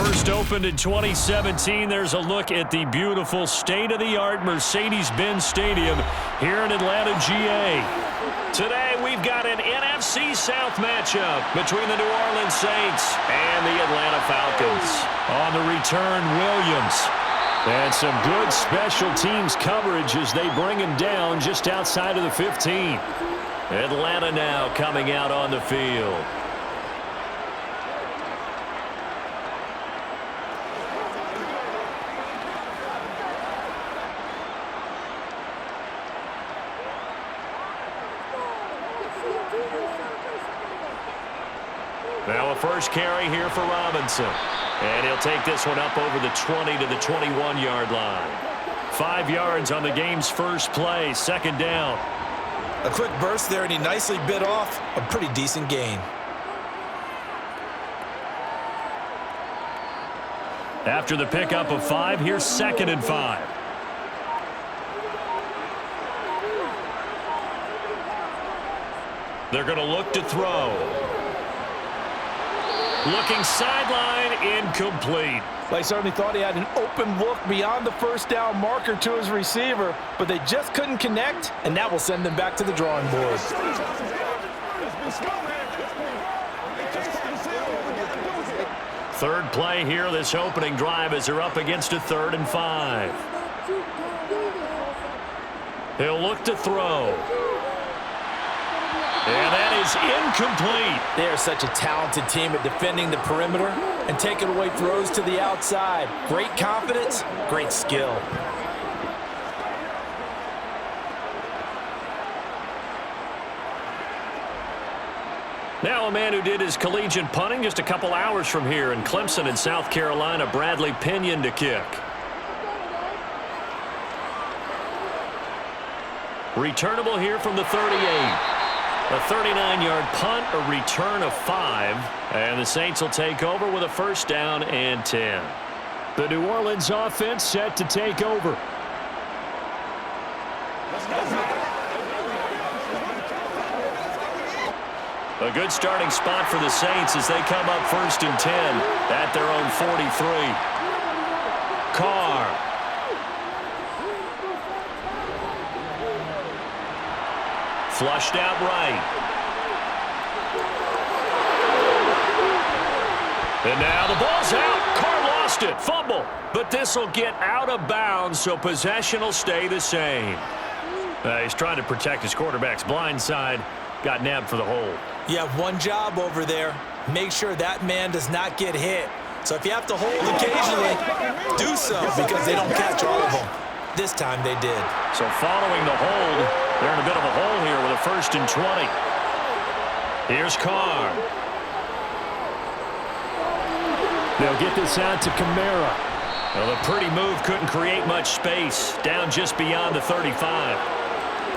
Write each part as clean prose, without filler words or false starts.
First opened in 2017, there's a look at the beautiful state-of-the-art Mercedes-Benz Stadium here in Atlanta, GA. Today, we've got an NFC South matchup between the New Orleans Saints and the Atlanta Falcons. On the return, Williams. And some good special teams coverage as they bring him down just outside of the 15. Atlanta now coming out on the field. Now a first carry here for Robinson. And he'll take this one up over the 20 to the 21-yard line. 5 yards on the game's first play, second down. A quick burst there, and he nicely bit off a pretty decent gain. After the pickup of 5, here's 2nd and 5. They're going to look to throw. Looking sideline, incomplete. They certainly thought he had an open look beyond the first down marker to his receiver, but they just couldn't connect, and that will send them back to the drawing board. Third play here, this opening drive as they're up against a 3rd and 5. He'll look to throw. And that is incomplete. They are such a talented team at defending the perimeter and taking away throws to the outside. Great confidence, great skill. Now a man who did his collegiate punting just a couple hours from here in Clemson in South Carolina, Bradley Pinion to kick. Returnable here from the 38. A 39-yard punt, a return of 5, and the Saints will take over with a first down and 10. The New Orleans offense set to take over. A good starting spot for the Saints as they come up 1st and 10 at their own 43. Carr. Flushed out right. And now the ball's out. Carr lost it. Fumble. But this will get out of bounds, so possession will stay the same. He's trying to protect his quarterback's blind side. Got nabbed for the hold. You have one job over there. Make sure that man does not get hit. So if you have to hold occasionally, do so because they don't catch all of them. This time they did. So following the hold, they're in a bit of a hole here with a 1st and 20. Here's Carr. They'll get this out to Kamara. Well, the pretty move couldn't create much space. Down just beyond the 35.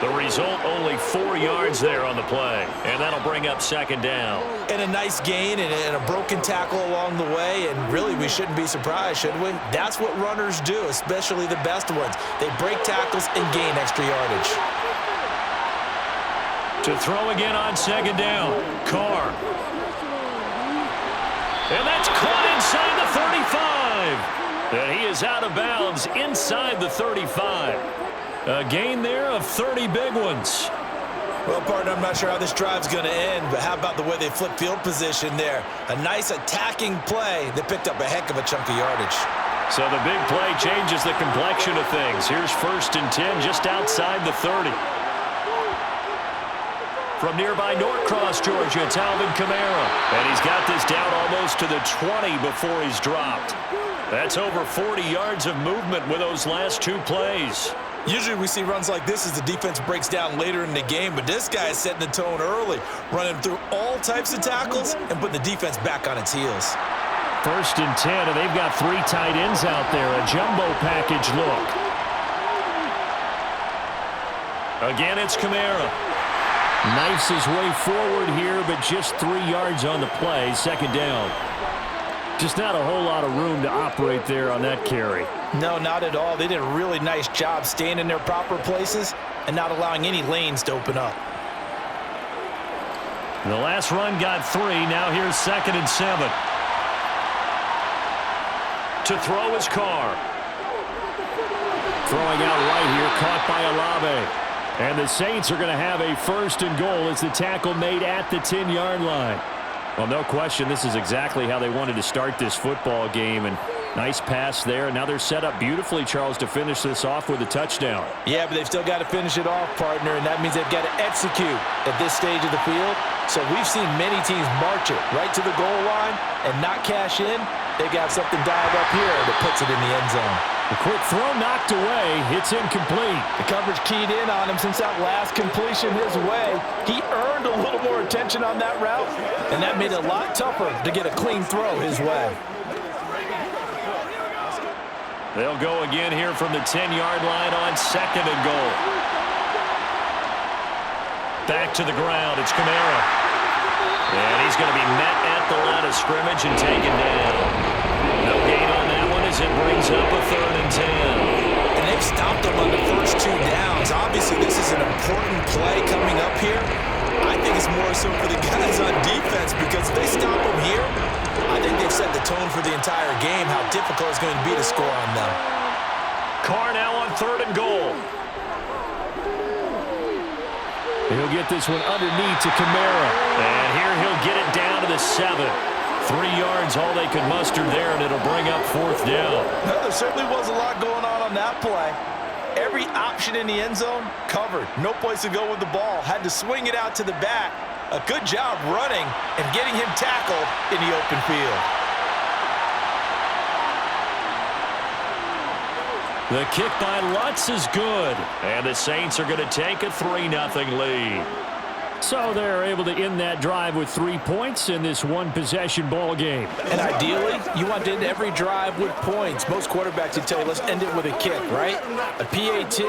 The result, only 4 yards there on the play. And that'll bring up 2nd down. And a nice gain and a broken tackle along the way. And really, we shouldn't be surprised, should we? That's what runners do, especially the best ones. They break tackles and gain extra yardage. To throw again on 2nd down. Carr. And that's caught inside the 35. And he is out of bounds inside the 35. A gain there of 30 big ones. Well, partner, I'm not sure how this drive's going to end, but how about the way they flip field position there? A nice attacking play that picked up a heck of a chunk of yardage. So the big play changes the complexion of things. Here's 1st and 10 just outside the 30. From nearby Norcross, Georgia, it's Alvin Kamara. And he's got this down almost to the 20 before he's dropped. That's over 40 yards of movement with those last 2 plays. Usually we see runs like this as the defense breaks down later in the game, but this guy is setting the tone early, running through all types of tackles and putting the defense back on its heels. 1st and 10, and they've got 3 tight ends out there, a jumbo package look. Again, it's Kamara. Knifes his way forward here, but just 3 yards on the play, 2nd down. Just not a whole lot of room to operate there on that carry. No, not at all. They did a really nice job staying in their proper places and not allowing any lanes to open up. The last run got 3. Now here's 2nd and 7. To throw his Carr. Throwing out right here, caught by Olave. And the Saints are going to have a 1st and goal as the tackle made at the 10-yard line. Well, no question, this is exactly how they wanted to start this football game. And nice pass there. Now they're set up beautifully, Charles, to finish this off with a touchdown. Yeah, but they've still got to finish it off, partner, and that means they've got to execute at this stage of the field. So we've seen many teams march it right to the goal line and not cash in. They got something dialed up here that puts it in the end zone. The quick throw knocked away. It's incomplete. The coverage keyed in on him since that last completion his way. He earned a little more attention on that route, and that made it a lot tougher to get a clean throw his way. They'll go again here from the 10-yard line on 2nd and goal. Back to the ground. It's Kamara. And he's going to be met at the line of scrimmage and taken down. No gain on that one as it brings up a 3rd and 10. And they've stopped them on the first 2 downs. Obviously, this is an important play coming up here. I think it's more so for the guys on defense because if they stop them here, I think they've set the tone for the entire game, how difficult it's going to be to score on them. Carr now on 3rd and goal. He'll get this one underneath to Kamara. And here he'll get it down to the 7. 3 yards, all they could muster there, and it'll bring up 4th down. Well, there certainly was a lot going on that play. Every option in the end zone covered. No place to go with the ball. Had to swing it out to the back. A good job running and getting him tackled in the open field. The kick by Lutz is good. And the Saints are going to take a 3-0 lead. So they're able to end that drive with 3 points in this one-possession ball game. And ideally, you want to end every drive with points. Most quarterbacks would tell you, let's end it with a kick, right? A PAT,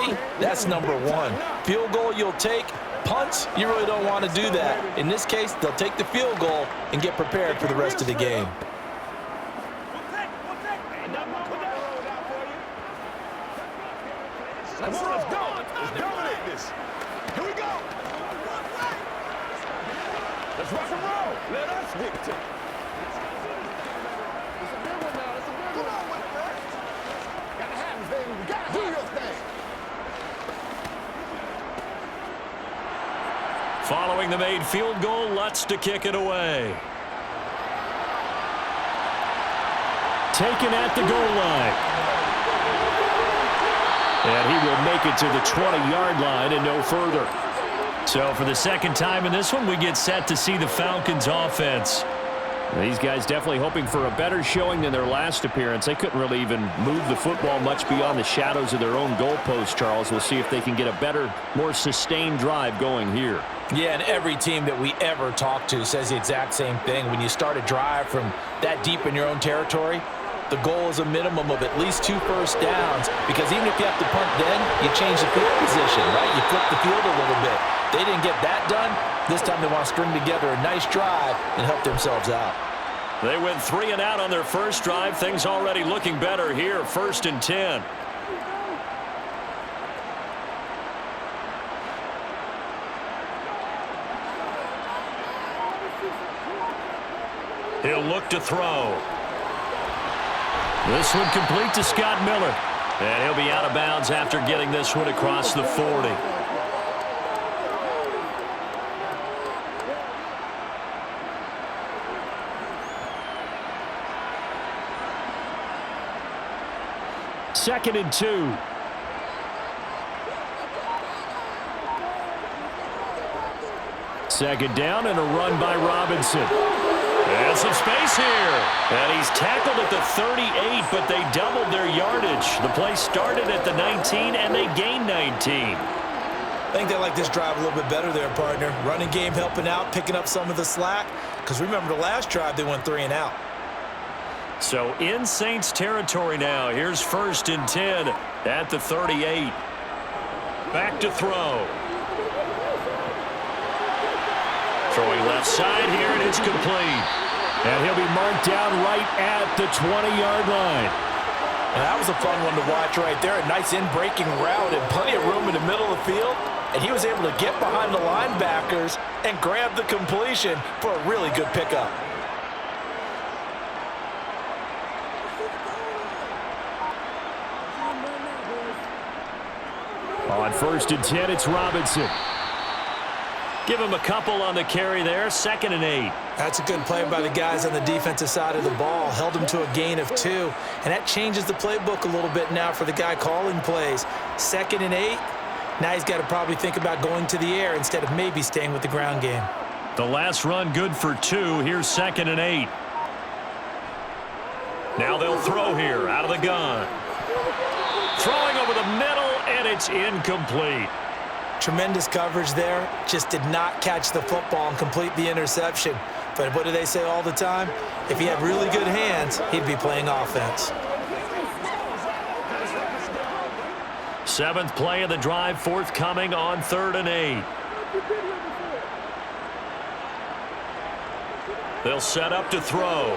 that's number 1. Field goal you'll take. Punts, you really don't want to do that. In this case, they'll take the field goal and get prepared for the rest of the game. Let's go. Let's dominate this. Here we go. Let's rock and roll. Let us dictate. It's a big one now. It's a big one. Come on with it, man. Gotta have it, baby. We gotta do your thing. Following the made field goal, Lutz to kick it away. Taken at the goal line. And he will make it to the 20-yard line and no further. So for the second time in this one, we get set to see the Falcons offense. These guys definitely hoping for a better showing than their last appearance. They couldn't really even move the football much beyond the shadows of their own goalpost, Charles. We'll see if they can get a better, more sustained drive going here. Yeah, and every team that we ever talk to says the exact same thing. When you start a drive from that deep in your own territory, the goal is a minimum of at least 2 first downs, because even if you have to punt then, you change the field position, right? You flip the field a little bit. They didn't get that done. This time they want to string together a nice drive and help themselves out. They went 3 and out on their first drive. Things already looking better here. 1st and 10. He'll look to throw. This one complete to Scott Miller. And he'll be out of bounds after getting this one across the 40. Second and 2. Second down and a run by Robinson. And some space here. And he's tackled at the 38, but they doubled their yardage. The play started at the 19, and they gained 19. I think they like this drive a little bit better there, partner. Running game helping out, picking up some of the slack. Because remember, the last drive, they went 3 and out. So in Saints territory now. Here's 1st and 10 at the 38. Back to throw. Throwing left side here, and it's complete. And he'll be marked down right at the 20-yard line. And that was a fun one to watch right there. A nice in-breaking route and plenty of room in the middle of the field. And he was able to get behind the linebackers and grab the completion for a really good pickup. On 1st and 10, it's Robinson. Give him a couple on the carry there. 2nd and 8. That's a good play by the guys on the defensive side of the ball. Held him to a gain of 2. And that changes the playbook a little bit now for the guy calling plays. 2nd and 8. Now he's got to probably think about going to the air instead of maybe staying with the ground game. The last run good for 2. Here's 2nd and 8. Now they'll throw here out of the gun. Throwing over the middle, and it's incomplete. Tremendous coverage there. Just did not catch the football and complete the interception. But what do they say all the time? If he had really good hands, he'd be playing offense. 7th play of the drive, forthcoming on 3rd and 8. They'll set up to throw.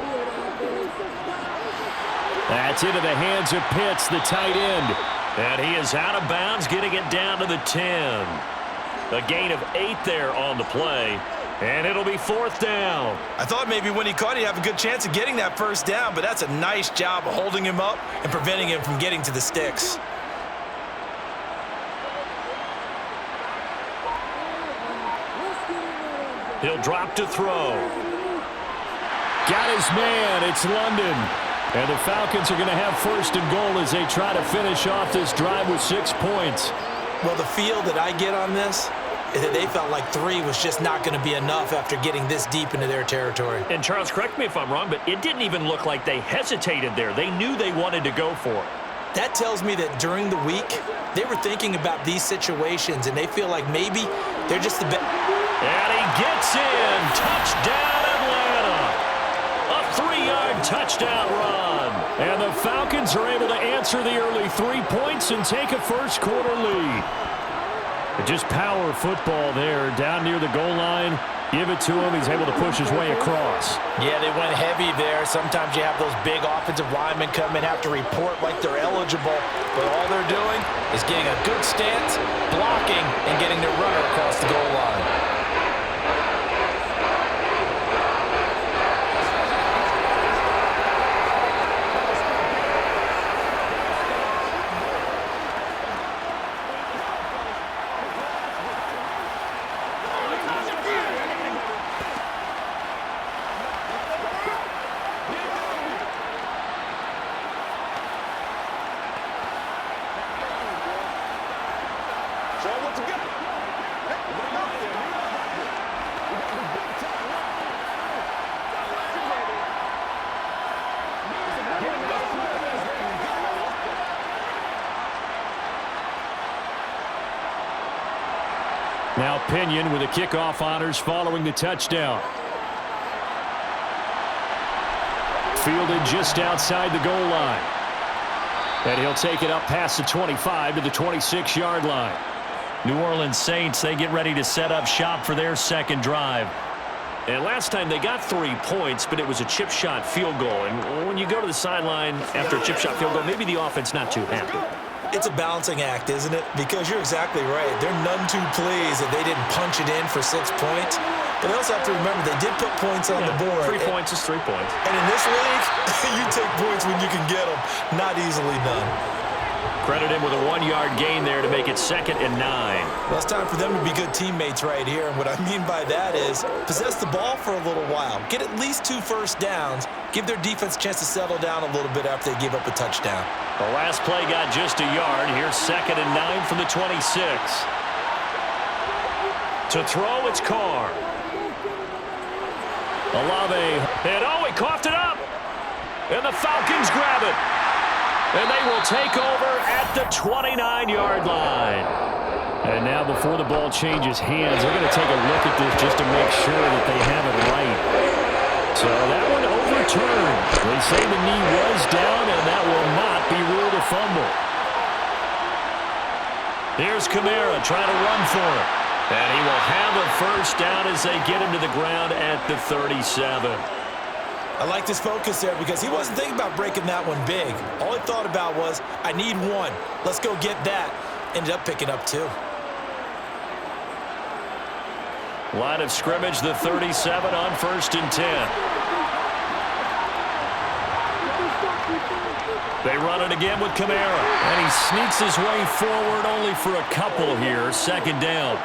That's into the hands of Pitts, the tight end. And he is out of bounds, getting it down to the 10. A gain of 8 there on the play. And it'll be 4th down. I thought maybe when he caught, he'd have a good chance of getting that first down, but that's a nice job of holding him up and preventing him from getting to the sticks. He'll drop to throw. Got his man. It's London. And the Falcons are going to have 1st and goal as they try to finish off this drive with 6 points. Well, the feel that I get on this is that they felt like 3 was just not going to be enough after getting this deep into their territory. And Charles, correct me if I'm wrong, but it didn't even look like they hesitated there. They knew they wanted to go for it. That tells me that during the week, they were thinking about these situations, and they feel like maybe they're just the best. And he gets in. Touchdown, Atlanta. A 3-yard touchdown run. And the Falcons are able to answer the early 3 points and take a first-quarter lead. Just power football there down near the goal line. Give it to him. He's able to push his way across. Yeah, they went heavy there. Sometimes you have those big offensive linemen come and have to report like they're eligible. But all they're doing is getting a good stance, blocking, and getting their runner across the goal line. Now Pinion with the kickoff honors following the touchdown. Fielded just outside the goal line. And he'll take it up past the 25 to the 26-yard line. New Orleans Saints, they get ready to set up shop for their second drive. And last time they got 3 points, but it was a chip shot field goal. And when you go to the sideline after a chip shot field goal, maybe the offense not too happy. It's a balancing act, isn't it? Because you're exactly right. They're none too pleased that they didn't punch it in for 6 points. But they also have to remember they did put points on the board. 3 points is 3 points. And in this league, you take points when you can get them. Not easily done. Credit him with a 1-yard gain there to make it 2nd and 9. Well, it's time for them to be good teammates right here. And what I mean by that is possess the ball for a little while. Get at least 2 first downs. Give their defense a chance to settle down a little bit after they give up a touchdown. The last play got just a yard. Here's 2nd and 9 from the 26. To throw, it's Carr. Olave. And he coughed it up. And the Falcons grab it. And they will take over at the 29-yard line. And now before the ball changes hands, they're going to take a look at this just to make sure that they have it right. So that one overturned. They say the knee was down, and that will not be ruled a fumble. Here's Kamara trying to run for it. And he will have a first down as they get him to the ground at the 37. I like this focus there because he wasn't thinking about breaking that one big. All he thought about was, I need 1. Let's go get that. Ended up picking up 2. Line of scrimmage, the 37 on 1st and 10. They run it again with Kamara. And he sneaks his way forward only for a couple here. Second down.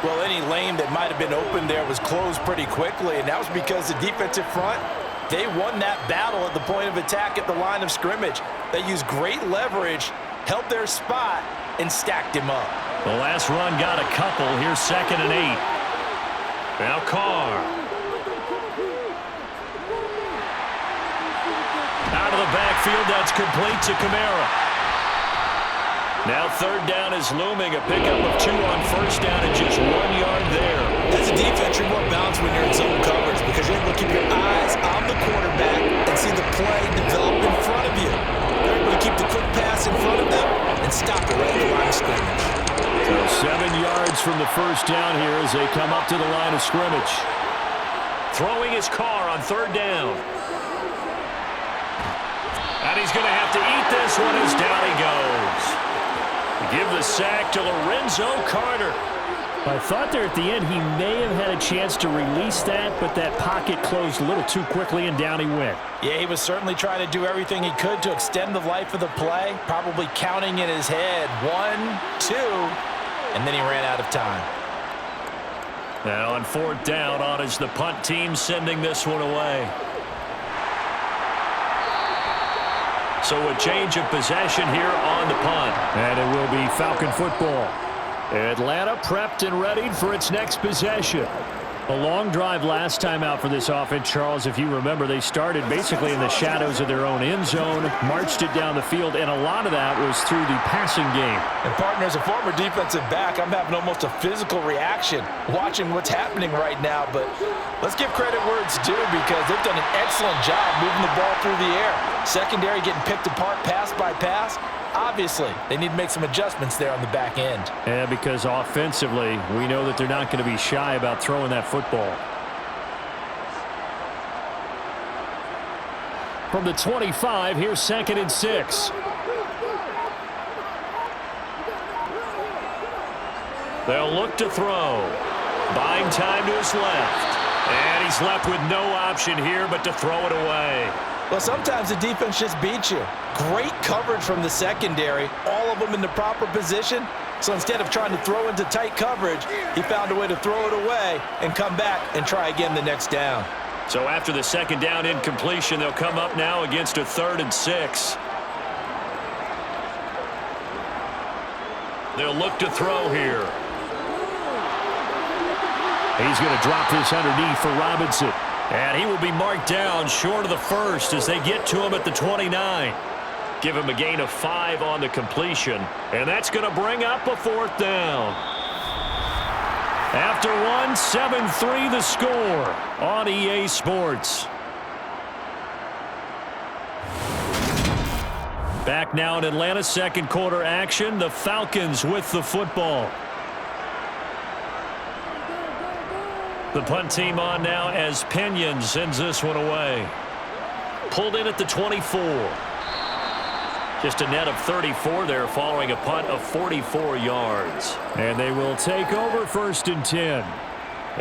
Well, any lane that might have been open there was closed pretty quickly, and that was because the defensive front, they won that battle at the point of attack at the line of scrimmage. They used great leverage, held their spot, and stacked him up. The last run got a couple. Here's 2nd and 8. Now Carr. Out of the backfield, that's complete to Kamara. Now 3rd down is looming. A pickup of 2 on 1st down and just 1 yard there. As a defense, you're more balanced when you're in zone coverage because you're able to keep your eyes on the quarterback and see the play develop in front of you. You're able to keep the quick pass in front of them and stop it right at the line of scrimmage. So 7 yards from the 1st down here as they come up to the line of scrimmage. Throwing his Carr on 3rd down. And he's going to have to eat this one as down he goes. Give the sack to Lorenzo Carter. I thought there at the end he may have had a chance to release that, but that pocket closed a little too quickly and down he went. Yeah, he was certainly trying to do everything he could to extend the life of the play, probably counting in his head 1, 2, and then he ran out of time. Now on 4th down, on is the punt team sending this one away. So a change of possession here on the punt. And it will be Falcon football. Atlanta prepped and readied for its next possession. A long drive last time out for this offense, Charles. If you remember, they started basically in the shadows of their own end zone, marched it down the field, and a lot of that was through the passing game. And, partner, as a former defensive back, I'm having almost a physical reaction watching what's happening right now. But let's give credit where it's due because they've done an excellent job moving the ball through the air. Secondary getting picked apart pass by pass. Obviously, they need to make some adjustments there on the back end. Yeah, because offensively, we know that they're not going to be shy about throwing that football. From the 25, here's 2nd and 6. They'll look to throw. Buying time to his left. And he's left with no option here but to throw it away. Well, sometimes the defense just beats you. Great coverage from the secondary, all of them in the proper position. So instead of trying to throw into tight coverage, he found a way to throw it away and come back and try again the next down. So after the 2nd down incompletion, they'll come up now against a 3rd and 6. They'll look to throw here. He's going to drop this underneath for Robinson. And he will be marked down short of the 1st as they get to him at the 29. Give him a gain of 5 on the completion. And that's going to bring up a 4th down. After 1, 7-3 the score on EA Sports. Back now in Atlanta, 2nd quarter action. The Falcons with the football. The punt team on now as Pinion sends this one away. Pulled in at the 24. Just a net of 34 there following a punt of 44 yards. And they will take over 1st and 10.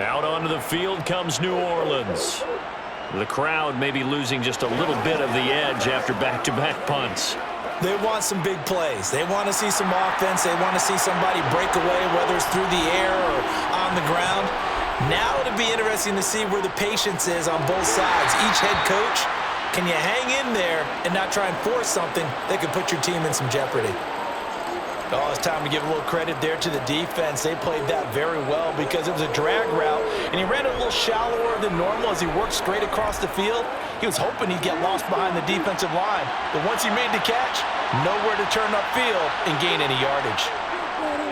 Out onto the field comes New Orleans. The crowd may be losing just a little bit of the edge after back-to-back punts. They want some big plays. They want to see some offense. They want to see somebody break away, whether it's through the air or on the ground. Now it'll be interesting to see where the patience is on both sides. Each head coach, can you hang in there and not try and force something that could put your team in some jeopardy? Oh, it's time to give a little credit there to the defense. They played that very well because it was a drag route, and he ran a little shallower than normal as he worked straight across the field. He was hoping he'd get lost behind the defensive line, but once he made the catch, nowhere to turn upfield and gain any yardage.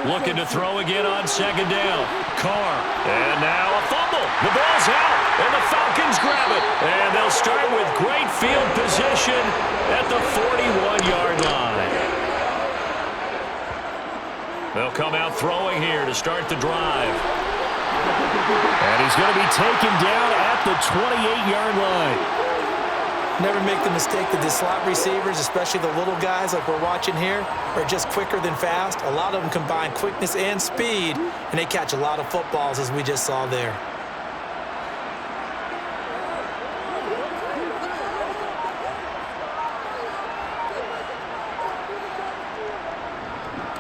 Looking to throw again on 2nd down. Carr. And now a fumble. The ball's out. And the Falcons grab it. And they'll start with great field position at the 41-yard line. They'll come out throwing here to start the drive. And he's going to be taken down at the 28-yard line. Never make the mistake that the slot receivers, especially the little guys like we're watching here, are just quicker than fast. A lot of them combine quickness and speed, and they catch a lot of footballs, as we just saw there.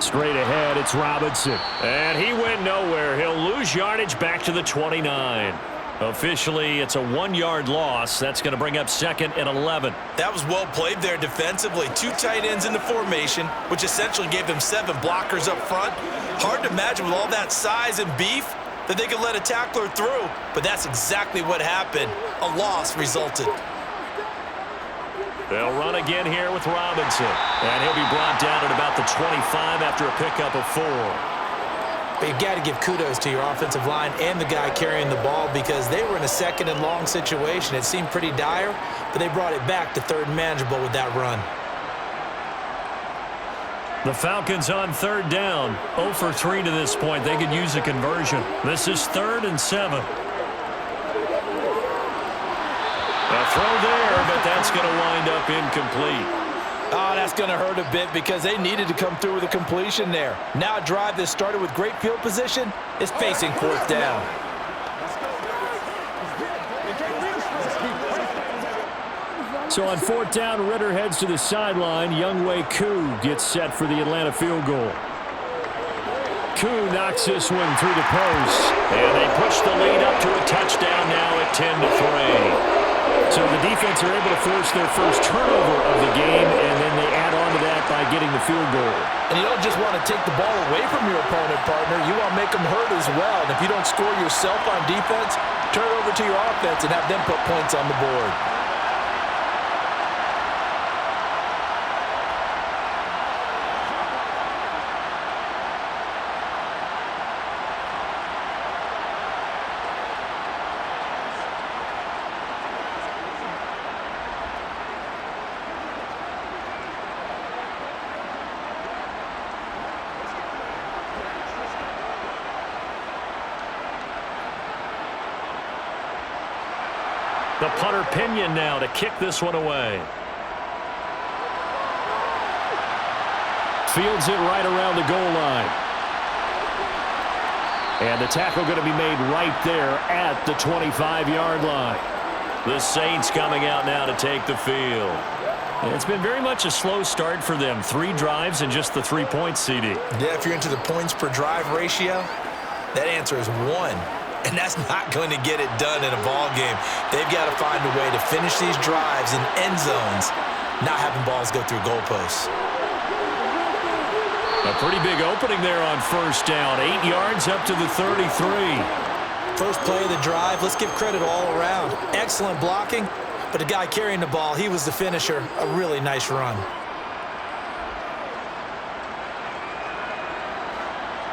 Straight ahead, it's Robinson. And he went nowhere. He'll lose yardage back to the 29. Officially, it's a 1-yard loss. That's going to bring up 2nd and 11. That was well played there defensively. 2 tight ends in the formation, which essentially gave them 7 blockers up front. Hard to imagine with all that size and beef that they could let a tackler through, but that's exactly what happened. A loss resulted. They'll run again here with Robinson. And he'll be brought down at about the 25 after a pickup of 4. But you've got to give kudos to your offensive line and the guy carrying the ball because they were in a 2nd and long situation. It seemed pretty dire, but they brought it back to 3rd and manageable with that run. The Falcons on 3rd down. 0 for 3 to this point. They could use a conversion. This is 3rd and 7. A throw there, but that's going to wind up incomplete. Oh, that's going to hurt a bit because they needed to come through with a completion there. Now a drive that started with great field position is facing 4th down. So on 4th down, Ritter heads to the sideline. Younghoe Koo gets set for the Atlanta field goal. Koo knocks this one through the post. And they push the lead up to a touchdown now at 10-3. So the defense are able to force their first turnover of the game, and then they add on to that by getting the field goal. And you don't just want to take the ball away from your opponent, partner. You want to make them hurt as well. And if you don't score yourself on defense, turn it over to your offense and have them put points on the board. The punter Pinion now to kick this one away. Fields it right around the goal line. And the tackle going to be made right there at the 25-yard line. The Saints coming out now to take the field. And it's been very much a slow start for them. 3 drives and just the 3 points, CD. Yeah, if you're into the points per drive ratio, that answer is 1. And that's not going to get it done in a ball game. They've got to find a way to finish these drives in end zones, not having balls go through goalposts. A pretty big opening there on 1st down. 8 yards up to the 33. First play of the drive, let's give credit all around. Excellent blocking, but the guy carrying the ball, he was the finisher. A really nice run.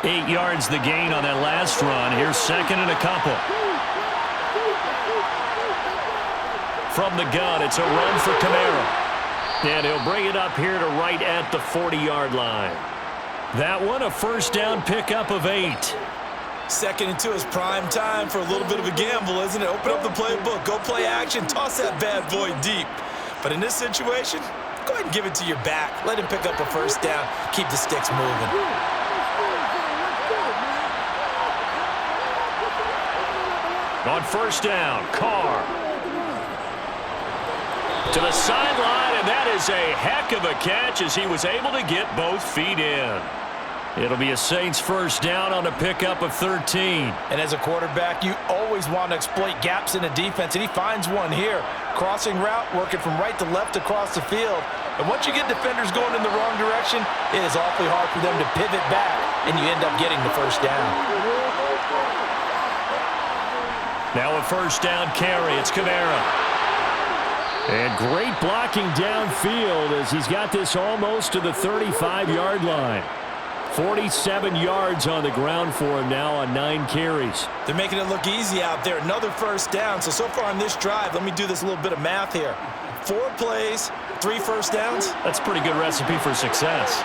8 yards the gain on that last run. Here's 2nd and a couple. From the gun, it's a run for Kamara. And he'll bring it up here to right at the 40-yard line. That one, a 1st down pickup of 8. 2nd and 2 is prime time for a little bit of a gamble, isn't it? Open up the playbook, go play action, toss that bad boy deep. But in this situation, go ahead and give it to your back. Let him pick up a 1st down, keep the sticks moving. On 1st down, Carr. To the sideline, and that is a heck of a catch as he was able to get both feet in. It'll be a Saints 1st down on a pickup of 13. And as a quarterback, you always want to exploit gaps in a defense, and he finds one here. Crossing route, working from right to left across the field. And once you get defenders going in the wrong direction, it is awfully hard for them to pivot back, and you end up getting the 1st down. Now a 1st down carry. It's Kamara. And great blocking downfield as he's got this almost to the 35-yard line. 47 yards on the ground for him now on 9 carries. They're making it look easy out there. Another 1st down. So far on this drive, let me do this little bit of math here. 4 plays, 3 1st downs. That's a pretty good recipe for success.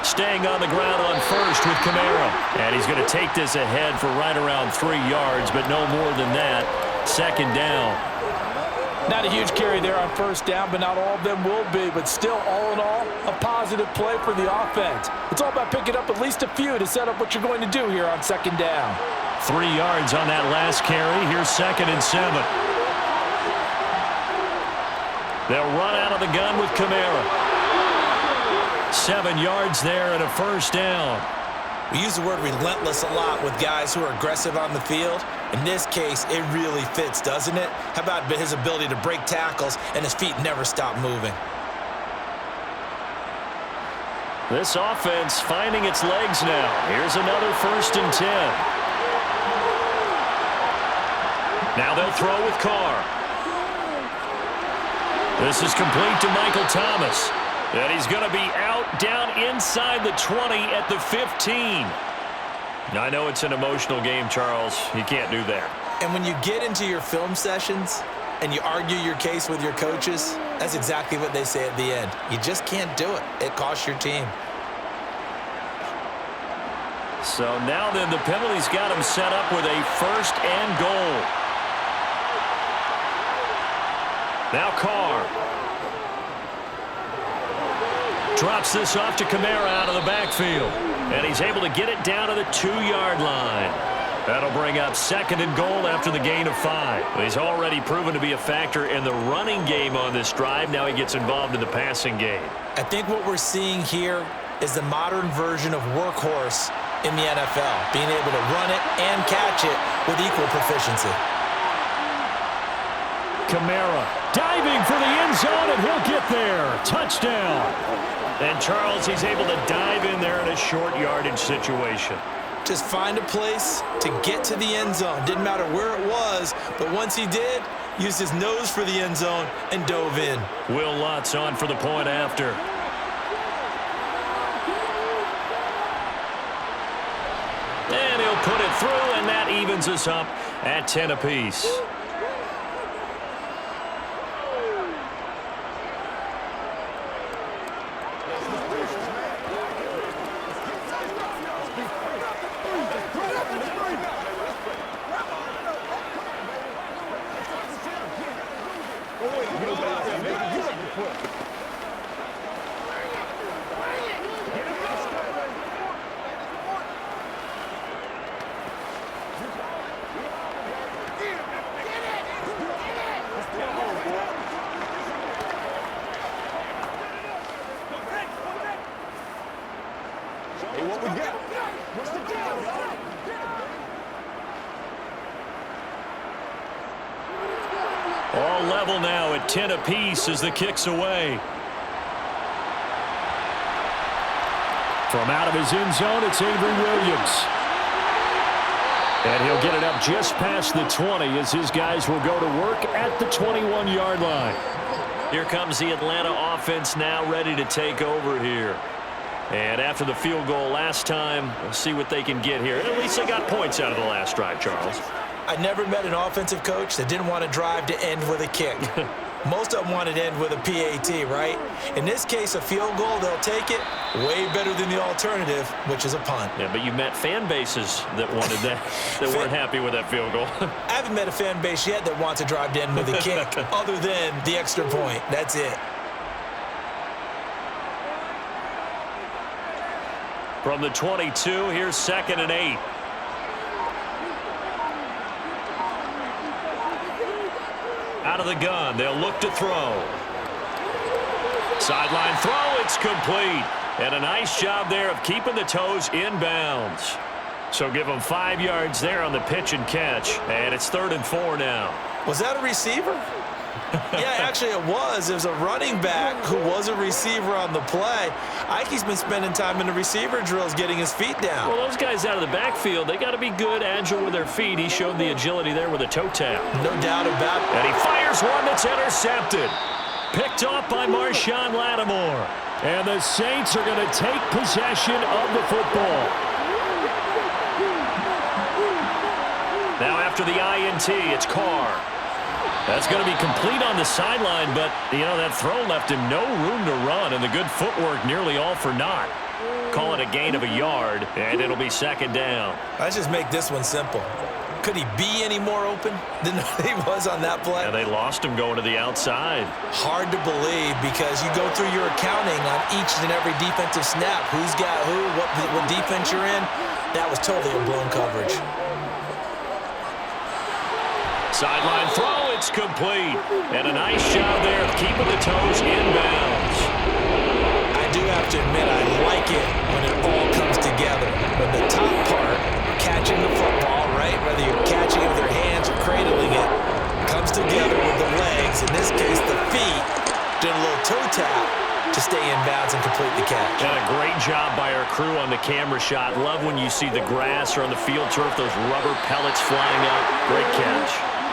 Staying on the ground on 1st with Kamara. And he's going to take this ahead for right around 3 yards, but no more than that. 2nd down. Not a huge carry there on 1st down, but not all of them will be. But still, all in all, a positive play for the offense. It's all about picking up at least a few to set up what you're going to do here on 2nd down. 3 yards on that last carry. Here's 2nd and 7. They'll run out of the gun with Kamara. 7 yards there and a first down. We use the word relentless a lot with guys who are aggressive on the field. In this case, it really fits, doesn't it? How about his ability to break tackles and his feet never stop moving? This offense finding its legs now. Here's another 1st and 10. Now they'll throw with Carr. This is complete to Michael Thomas. And he's going to be out down inside the 20 at the 15. I know it's an emotional game, Charles. You can't do that. And when you get into your film sessions and you argue your case with your coaches, that's exactly what they say at the end. You just can't do it. It costs your team. So now then the penalty's got him set up with a 1st and goal. Now Carr. Drops this off to Kamara out of the backfield. And he's able to get it down to the 2-yard line. That'll bring up 2nd and goal after the gain of 5. He's already proven to be a factor in the running game on this drive. Now he gets involved in the passing game. I think what we're seeing here is the modern version of workhorse in the NFL, being able to run it and catch it with equal proficiency. Kamara diving for the end zone, and he'll get there. Touchdown. And Charles, he's able to dive in there in a short yardage situation. Just find a place to get to the end zone. Didn't matter where it was, but once he did, used his nose for the end zone and dove in. Will Lutz on for the point after. And he'll put it through, and that evens us up at 10 apiece. All level now at 10 apiece as the kick's away. From out of his end zone, it's Avery Williams. And he'll get it up just past the 20 as his guys will go to work at the 21-yard line. Here comes the Atlanta offense now ready to take over here. And after the field goal last time, we'll see what they can get here. And at least they got points out of the last drive, Charles. I never met an offensive coach that didn't want to drive to end with a kick. Most of them wanted to end with a PAT, right? In this case, a field goal, they'll take it. Way better than the alternative, which is a punt. Yeah, but you met fan bases that wanted that, that weren't happy with that field goal. I haven't met a fan base yet that wants to drive to end with a kick, other than the extra point. That's it. From the 22, here's 2nd and 8. Out of the gun, they'll look to throw. Sideline throw, it's complete. And a nice job there of keeping the toes in bounds. So give them 5 yards there on the pitch and catch. And it's 3rd and 4 now. Was that a receiver? Yeah, actually it was. There's a running back who was a receiver on the play. Ike's been spending time in the receiver drills getting his feet down. Well, those guys out of the backfield, they got to be good, agile with their feet. He showed the agility there with a toe tap. No doubt about it. And he fires one that's intercepted. Picked off by Marshawn Lattimore. And the Saints are going to take possession of the football. Now after the INT, it's Carr. That's going to be complete on the sideline, but, you know, that throw left him no room to run, and the good footwork nearly all for naught. Call it a gain of a yard, and it'll be 2nd down. Let's just make this one simple. Could he be any more open than he was on that play? Yeah, they lost him going to the outside. Hard to believe because you go through your accounting on each and every defensive snap. Who's got who, what defense you're in. That was totally a blown coverage. Sideline throw, it's It's complete. And a nice job there of keeping the toes in bounds. I do have to admit, I like it when it all comes together. When the top part, catching the football, right, whether you're catching it with your hands or cradling it, comes together with the legs, in this case the feet, doing a little toe tap to stay in bounds and complete the catch. And a great job by our crew on the camera shot. Love when you see the grass or on the field turf, those rubber pellets flying up. Great catch.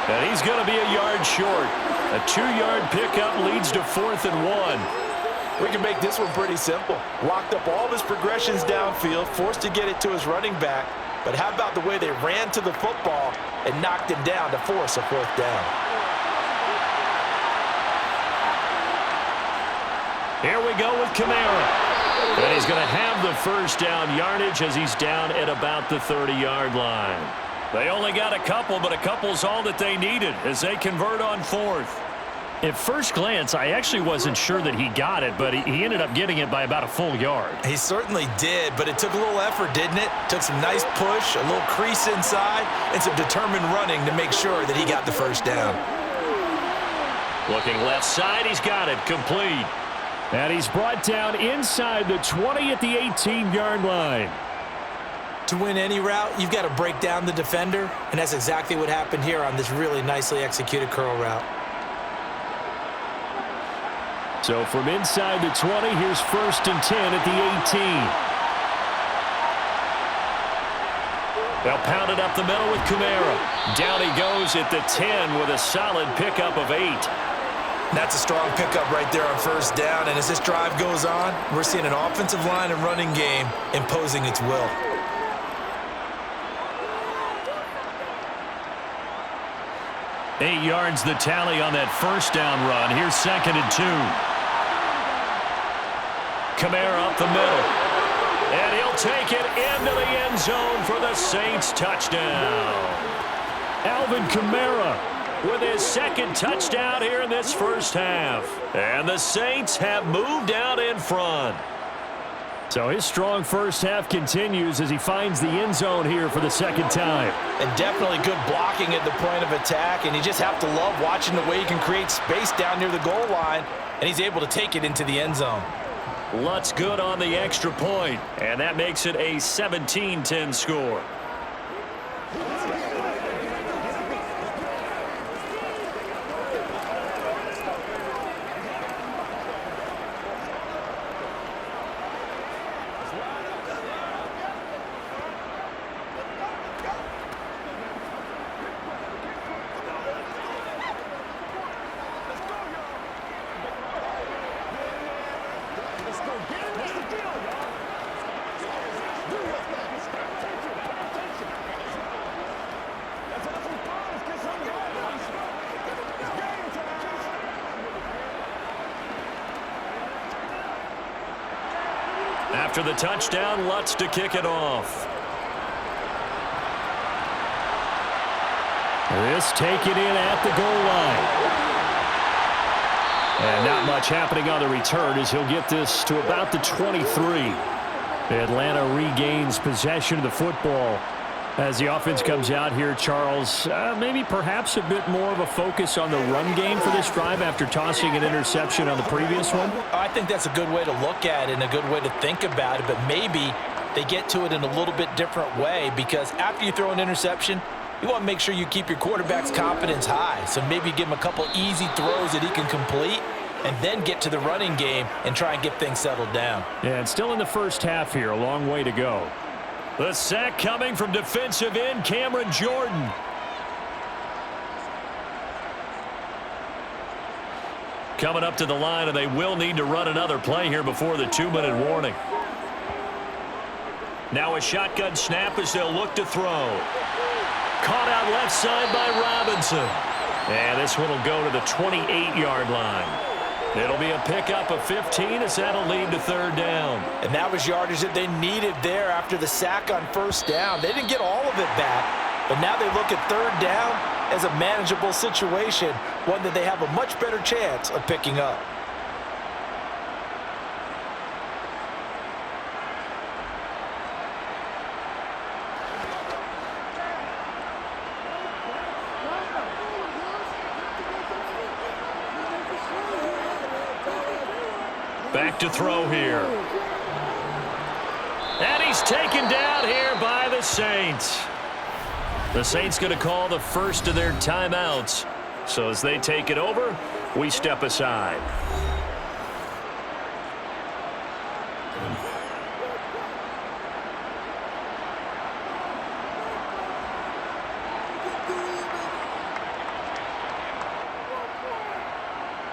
And he's going to be a yard short. A 2-yard pickup leads to 4th and 1. We can make this one pretty simple. Locked up all of his progressions downfield, forced to get it to his running back. But how about the way they ran to the football and knocked him down to force a 4th down? Here we go with Kamara. And he's going to have the first down yardage as he's down at about the 30-yard line. They only got a couple, but a couple's all that they needed as they convert on 4th. At first glance, I actually wasn't sure that he got it, but he ended up getting it by about a full yard. He certainly did, but it took a little effort, didn't it? Took some nice push, a little crease inside, and some determined running to make sure that he got the first down. Looking left side, he's got it, complete. And he's brought down inside the 20 at the 18-yard line. To win any route, you've got to break down the defender, and that's exactly what happened here on this really nicely executed curl route. So from inside the 20, here's 1st and 10 at the 18. They'll pound it up the middle with Kamara. Down he goes at the 10 with a solid pickup of 8. That's a strong pickup right there on 1st down, and as this drive goes on, we're seeing an offensive line and running game imposing its will. Eight yards the tally on that 1st down run. Here's 2nd and 2. Kamara up the middle. And he'll take it into the end zone for the Saints touchdown. Alvin Kamara with his 2nd touchdown here in this first half. And the Saints have moved out in front. So his strong first half continues as he finds the end zone here for the 2nd time. And definitely good blocking at the point of attack, and you just have to love watching the way he can create space down near the goal line, and he's able to take it into the end zone. Lutz good on the extra point, and that makes it a 17-10 score. After the touchdown, Lutz to kick it off. This taken in at the goal line. And not much happening on the return as he'll get this to about the 23. Atlanta regains possession of the football. As the offense comes out here, Charles, maybe perhaps a bit more of a focus on the run game for this drive after tossing an interception on the previous one? I think that's a good way to look at it and a good way to think about it, but maybe they get to it in a little bit different way, because after you throw an interception, you want to make sure you keep your quarterback's confidence high. So maybe give him a couple easy throws that he can complete and then get to the running game and try and get things settled down. Yeah, and still in the first half here, a long way to go. The sack coming from defensive end Cameron Jordan. Coming up to the line, and they will need to run another play here before the 2-minute warning. Now a shotgun snap as they'll look to throw. Caught out left side by Robinson. And this one will go to the 28-yard line. It'll be a pickup of 15 as that'll lead to 3rd down. And that was yardage that they needed there after the sack on 1st down. They didn't get all of it back, but now they look at 3rd down as a manageable situation, one that they have a much better chance of picking up. Back to throw here. And he's taken down here by the Saints. The Saints going to call the first of their timeouts. So as they take it over, we step aside.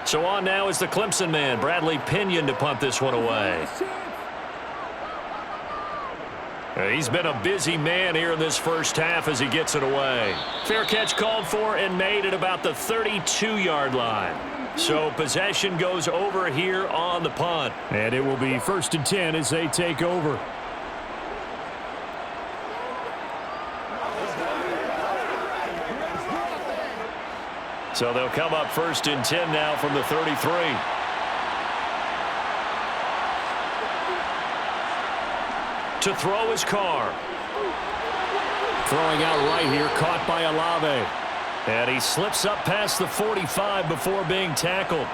So on now is the Clemson man, Bradley Pinion, to punt this one away. He's been a busy man here in this first half as he gets it away. Fair catch called for and made at about the 32-yard line. So possession goes over here on the punt. And it will be 1st and 10 as they take over. So they'll come up 1st and 10 now from the 33. To throw his Carr. Throwing out right here, caught by Olave. And he slips up past the 45 before being tackled.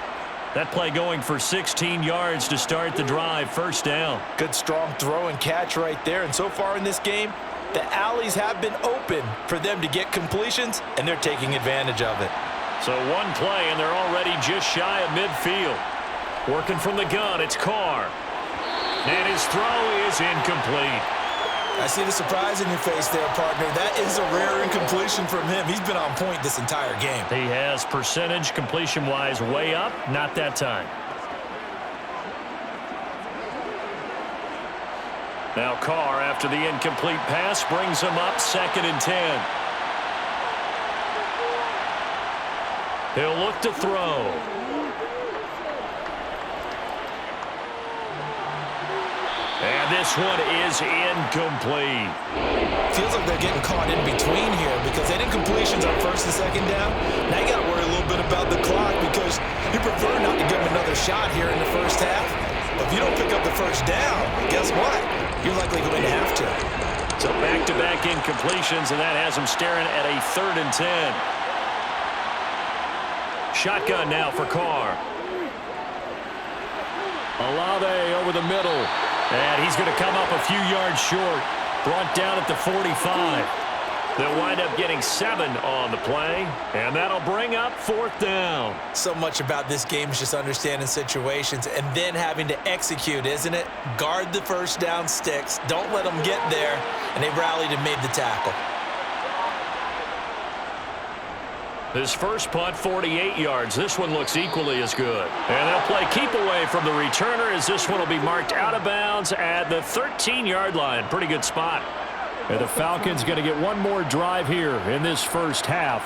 That play going for 16 yards to start the drive, 1st down. Good strong throw and catch right there. And so far in this game, the alleys have been open for them to get completions, and they're taking advantage of it. So one play, and they're already just shy of midfield. Working from the gun, it's Carr. And his throw is incomplete. I see the surprise in your face there, partner. That is a rare incompletion from him. He's been on point this entire game. He has percentage completion-wise way up, not that time. Now Carr, after the incomplete pass, brings him up 2nd and 10. He'll look to throw. And this one is incomplete. Feels like they're getting caught in between here because they did completions on 1st and 2nd down. Now you got to worry a little bit about the clock because you prefer not to give them another shot here in the first half. But if you don't pick up the 1st down, guess what? You're likely going to have to. So back-to-back incompletions, and that has them staring at a 3rd and 10. Shotgun now for Carr. Olave over the middle. And he's going to come up a few yards short. Brought down at the 45. They'll wind up getting 7 on the play. And that'll bring up 4th down. So much about this game is just understanding situations and then having to execute, isn't it? Guard the 1st down sticks. Don't let them get there. And they rallied and made the tackle. His first punt, 48 yards. This one looks equally as good. And they'll play keep away from the returner as this one will be marked out of bounds at the 13-yard line. Pretty good spot. And the Falcons going to get one more drive here in this first half.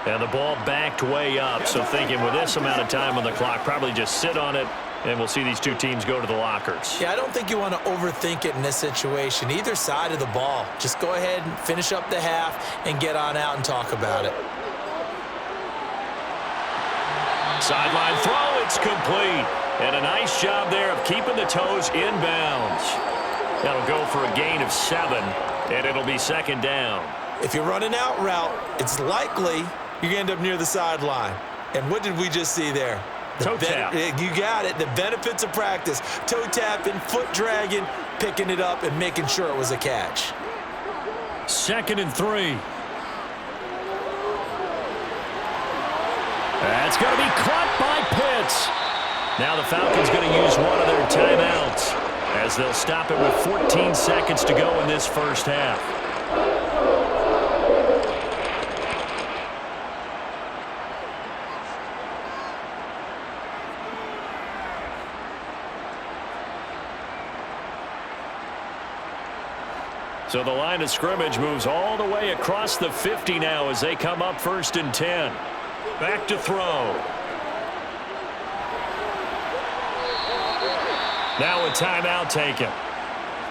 And the ball backed way up. So thinking with this amount of time on the clock, probably just sit on it, and we'll see these two teams go to the lockers. Yeah, I don't think you want to overthink it in this situation. Either side of the ball. Just go ahead and finish up the half and get on out and talk about it. Sideline throw, it's complete. And a nice job there of keeping the toes in bounds. That'll go for a gain of 7, and it'll be 2nd down. If you're running out route, it's likely you're going to end up near the sideline. And what did we just see there? Toe tap. You got it. The benefits of practice. Toe tapping, foot dragging, picking it up, and making sure it was a catch. 2nd and 3. That's going to be caught by Pitts. Now the Falcons going to use one of their timeouts as they'll stop it with 14 seconds to go in this first half. So the line of scrimmage moves all the way across the 50 now as they come up 1st and 10. Back to throw. Now a timeout taken.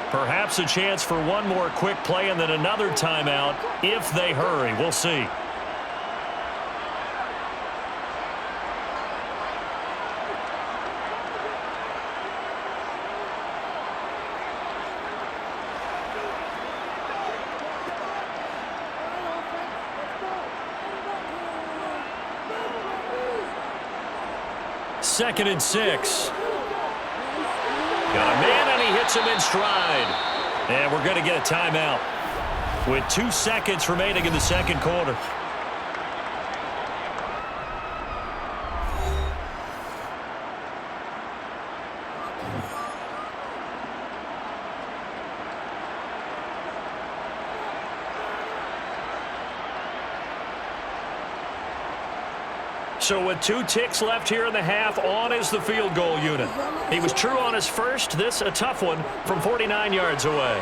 Perhaps a chance for one more quick play and then another timeout if they hurry. We'll see. Second and 6. Got a man, and he hits him in stride. And we're going to get a timeout with 2 seconds remaining in the second quarter. So with 2 ticks left here in the half, on is the field goal unit. He was true on his first. This a tough one from 49 yards away.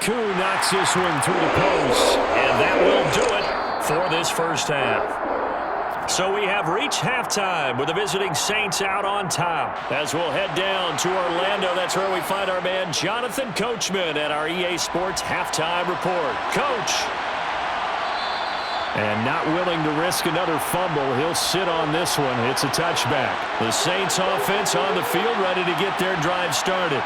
Koo knocks this one through the post. And that will do it for this first half. So we have reached halftime with the visiting Saints out on top. As we'll head down to Orlando, that's where we find our man Jonathan Coachman at our EA Sports Halftime Report. Coach. And not willing to risk another fumble, he'll sit on this one. It's a touchback. The Saints offense on the field, ready to get their drive started.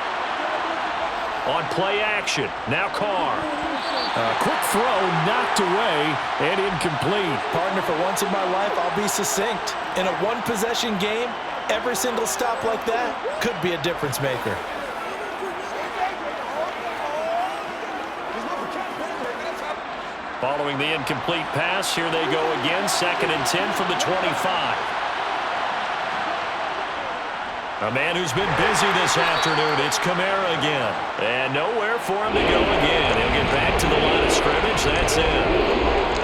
On play action, now Carr. A quick throw, knocked away, and incomplete. Partner, for once in my life, I'll be succinct. In a one-possession game, every single stop like that could be a difference maker. Following the incomplete pass, here they go again. 2nd and 10 from the 25. A man who's been busy this afternoon. It's Kamara again. And nowhere for him to go again. He'll get back to the line of scrimmage. That's it.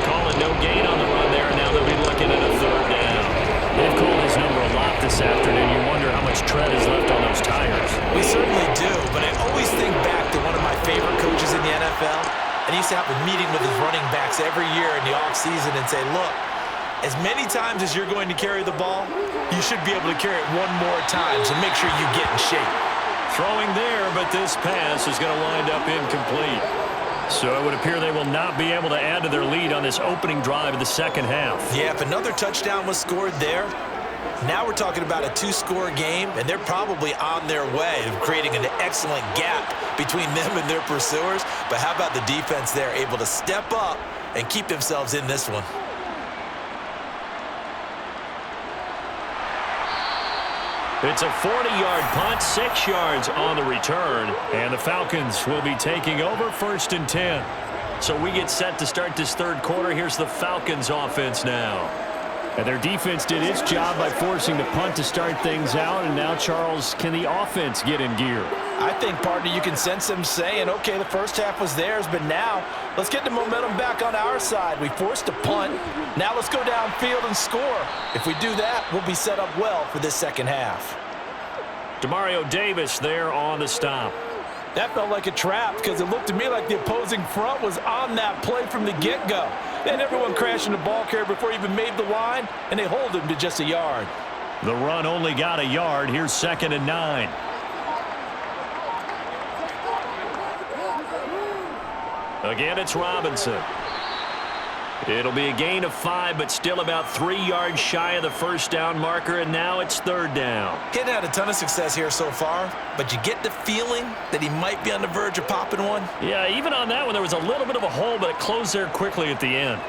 Calling no gain on the run there, and now they'll be looking at a 3rd down. They've called his number a lot this afternoon. You wonder how much tread is left on those tires. We certainly do, but I always think back to one of my favorite coaches in the NFL. And he used to have a meeting with his running backs every year in the offseason and say, look, as many times as you're going to carry the ball, you should be able to carry it one more time, so make sure you get in shape. Throwing there, but this pass is going to wind up incomplete. So it would appear they will not be able to add to their lead on this opening drive of the second half. Yeah, if another touchdown was scored there, now we're talking about a 2-score game, and they're probably on their way of creating an excellent gap between them and their pursuers. But how about the defense there, able to step up and keep themselves in this one? It's a 40-yard punt, 6 yards on the return, and the Falcons will be taking over 1st and 10. So we get set to start this third quarter. Here's the Falcons offense now. And their defense did its job by forcing the punt to start things out. And now, Charles, can the offense get in gear? I think, partner, you can sense them saying, okay, the first half was theirs, but now let's get the momentum back on our side. We forced a punt. Now let's go downfield and score. If we do that, we'll be set up well for this second half. Demario Davis there on the stop. That felt like a trap because it looked to me like the opposing front was on that play from the get-go. They had everyone crashing the ball carrier before he even made the line, and they hold him to just a yard. The run only got a yard. Here's 2nd and 9. Again, it's Robinson. It'll be a gain of 5, but still about 3 yards shy of the first down marker, and now it's 3rd down. He had a ton of success here so far, but you get the feeling that he might be on the verge of popping one. Yeah, even on that one, there was a little bit of a hole, but it closed there quickly at the end.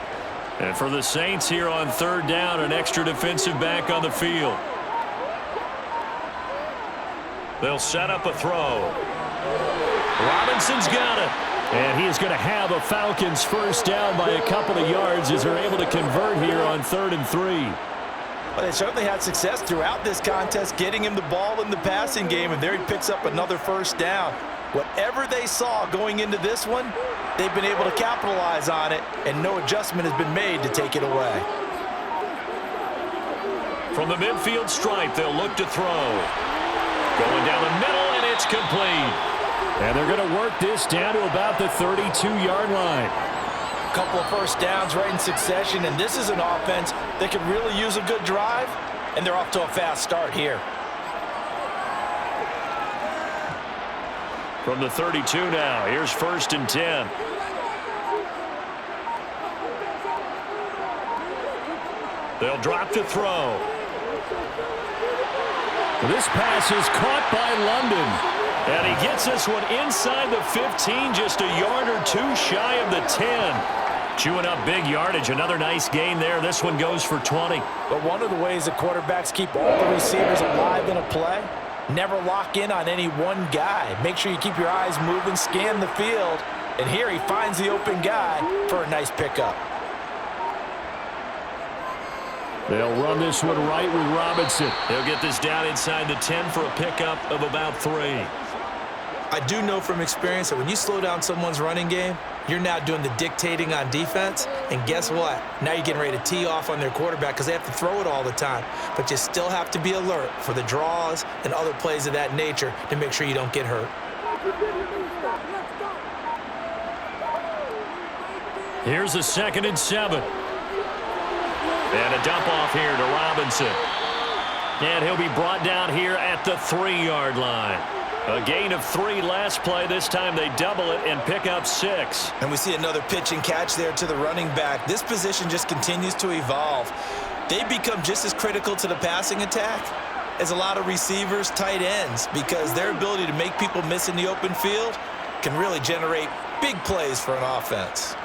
And for the Saints here on 3rd down, an extra defensive back on the field. They'll set up a throw. Robinson's got it. And he is going to have a Falcons first down by a couple of yards as they're able to convert here on 3rd and 3. Well, they certainly had success throughout this contest, getting him the ball in the passing game, and there he picks up another first down. Whatever they saw going into this one, they've been able to capitalize on it, and no adjustment has been made to take it away. From the midfield stripe, they'll look to throw. Going down the middle, and it's complete. And they're going to work this down to about the 32-yard line. A couple of first downs right in succession, and this is an offense that could really use a good drive, and they're off to a fast start here. From the 32 now, here's 1st and 10. They'll drop to throw. This pass is caught by London. And he gets this one inside the 15, just a yard or 2 shy of the 10. Chewing up big yardage. Another nice gain there. This one goes for 20. But one of the ways that quarterbacks keep all the receivers alive in a play Never lock in on any one guy. Make sure you keep your eyes moving, scan the field. And here he finds the open guy for a nice pickup. They'll run this one right with Robinson. He'll get this down inside the 10 for a pickup of about 3. I do know from experience that when you slow down someone's running game, you're now doing the dictating on defense. And guess what? Now you're getting ready to tee off on their quarterback because they have to throw it all the time. But you still have to be alert for the draws and other plays of that nature to make sure you don't get hurt. Here's a 2nd and 7. And a dump off here to Robinson. And he'll be brought down here at the 3-yard line. A gain of 3 last play. This time they double it and pick up 6. And we see another pitch and catch there to the running back. This position just continues to evolve. They become just as critical to the passing attack as a lot of receivers, tight ends, because their ability to make people miss in the open field can really generate big plays for an offense.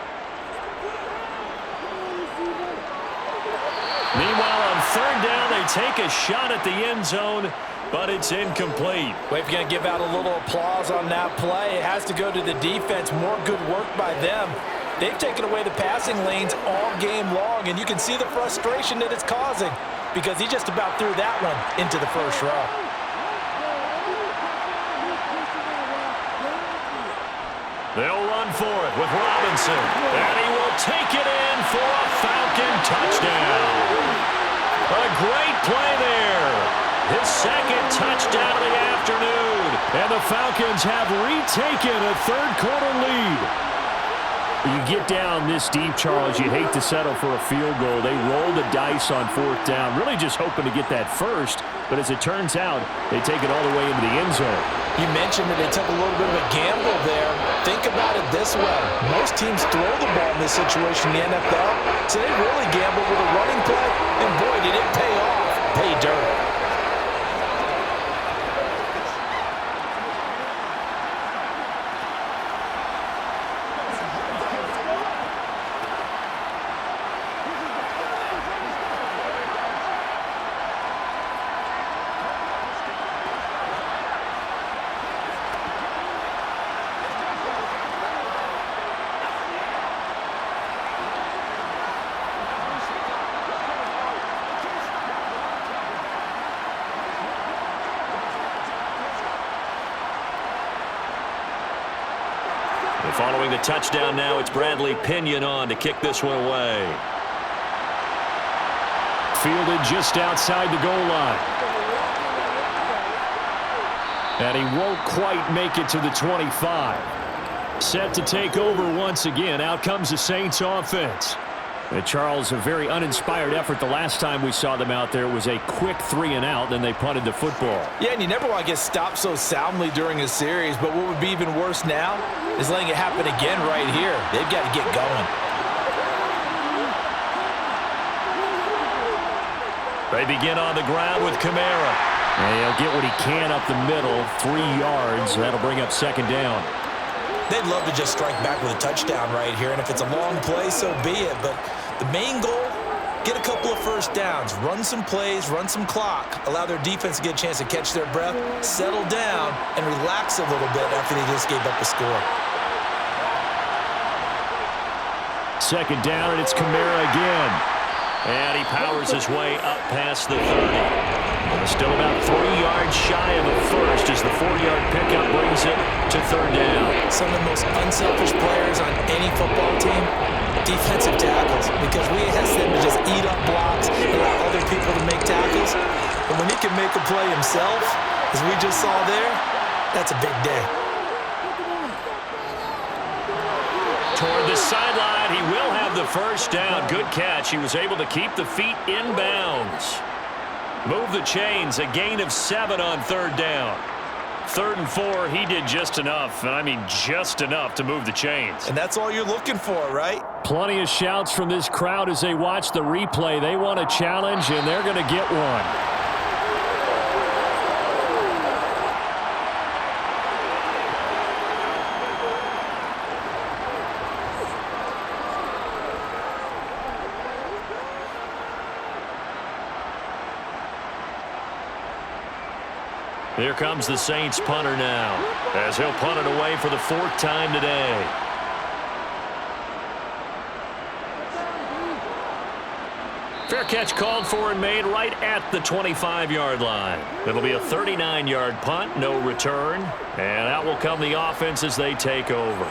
Meanwhile, on 3rd down, they take a shot at the end zone, but it's incomplete. Well, if you're going to give out a little applause on that play, it has to go to the defense. More good work by them. They've taken away the passing lanes all game long, and you can see the frustration that it's causing because he just about threw that one into the first row. They'll run for it with Robinson, and he will take it in for a Falcon touchdown. A great play there. His 2nd touchdown of the afternoon. And the Falcons have retaken a 3rd-quarter lead. You get down this deep, Charles, you hate to settle for a field goal. They roll the dice on 4th down, really just hoping to get that first. But as it turns out, they take it all the way into the end zone. You mentioned that they took a little bit of a gamble there. Think about it this way. Most teams throw the ball in this situation in the NFL, so they really gambled with a running play, and boy, did it pay off. Pay dirt. Following the touchdown now, it's Bradley Pinion on to kick this one away. Fielded just outside the goal line. And he won't quite make it to the 25. Set to take over once again. Out comes the Saints offense. And Charles, a very uninspired effort the last time we saw them out there. It was a quick 3-and-out, then they punted the football. Yeah, and you never want to get stopped so soundly during a series, but what would be even worse now is letting it happen again right here. They've got to get going. They begin on the ground with Kamara. And he'll get what he can up the middle, 3 yards. That'll bring up 2nd down. They'd love to just strike back with a touchdown right here, and if it's a long play, so be it. But the main goal, get a couple of first downs, run some plays, run some clock, allow their defense to get a chance to catch their breath, settle down, and relax a little bit after they just gave up a score. 2nd down, and it's Kamara again. And he powers his way up past the 30. Still about 3 yards shy of the first as the 4-yard pickup brings it to 3rd down. Some of the most unselfish players on any football team, defensive tackles, because we ask them to just eat up blocks, allow other people to make tackles. But when he can make a play himself, as we just saw there, that's a big day. Toward the sideline, he will have the first down. Good catch. He was able to keep the feet in bounds. Move the chains, a gain of 7 on 3rd down. 3rd and 4, he did just enough, and I mean just enough to move the chains. And that's all you're looking for, right? Plenty of shouts from this crowd as they watch the replay. They want a challenge, and they're going to get one. Here comes the Saints punter now, as he'll punt it away for the 4th time today. Fair catch called for and made right at the 25-yard line. It'll be a 39-yard punt, no return. And out will come the offense as they take over.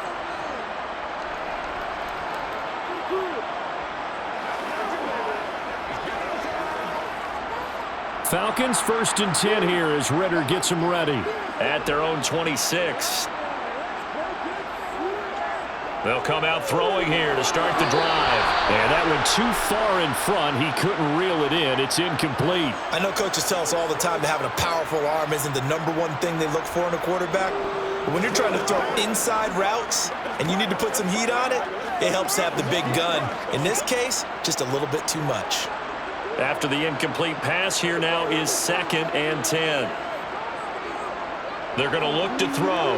Falcons 1st and 10 here as Ritter gets them ready. At their own 26. They'll come out throwing here to start the drive. And that went too far in front. He couldn't reel it in. It's incomplete. I know coaches tell us all the time that having a powerful arm isn't the #1 thing they look for in a quarterback. But when you're trying to throw inside routes and you need to put some heat on it, it helps to have the big gun. In this case, just a little bit too much. After the incomplete pass, here now is 2nd and 10. They're going to look to throw.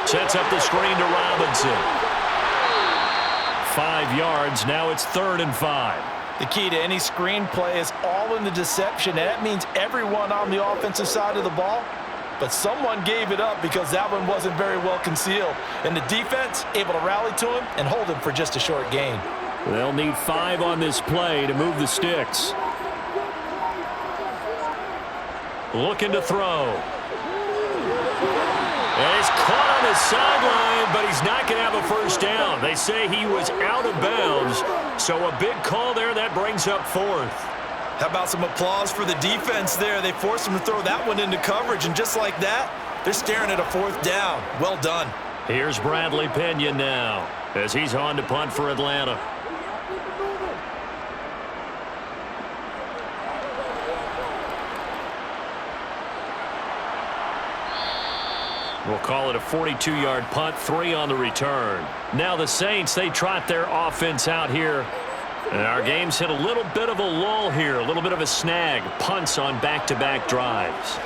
Sets up the screen to Robinson. 5 yards. Now it's 3rd and 5. The key to any screen play is all in the deception. And that means everyone on the offensive side of the ball. But someone gave it up because that one wasn't very well concealed. And the defense able to rally to him and hold him for just a short gain. They'll need 5 on this play to move the sticks. Looking to throw. And he's caught on his sideline, but he's not going to have a first down. They say he was out of bounds, so a big call there. That brings up 4th. How about some applause for the defense there? They forced him to throw that one into coverage, and just like that, they're staring at a 4th down. Well done. Here's Bradley Pinion now as he's on to punt for Atlanta. We'll call it a 42-yard punt, 3 on the return. Now the Saints, they trot their offense out here. And our game's hit a little bit of a lull here, a little bit of a snag. Punts on back-to-back drives.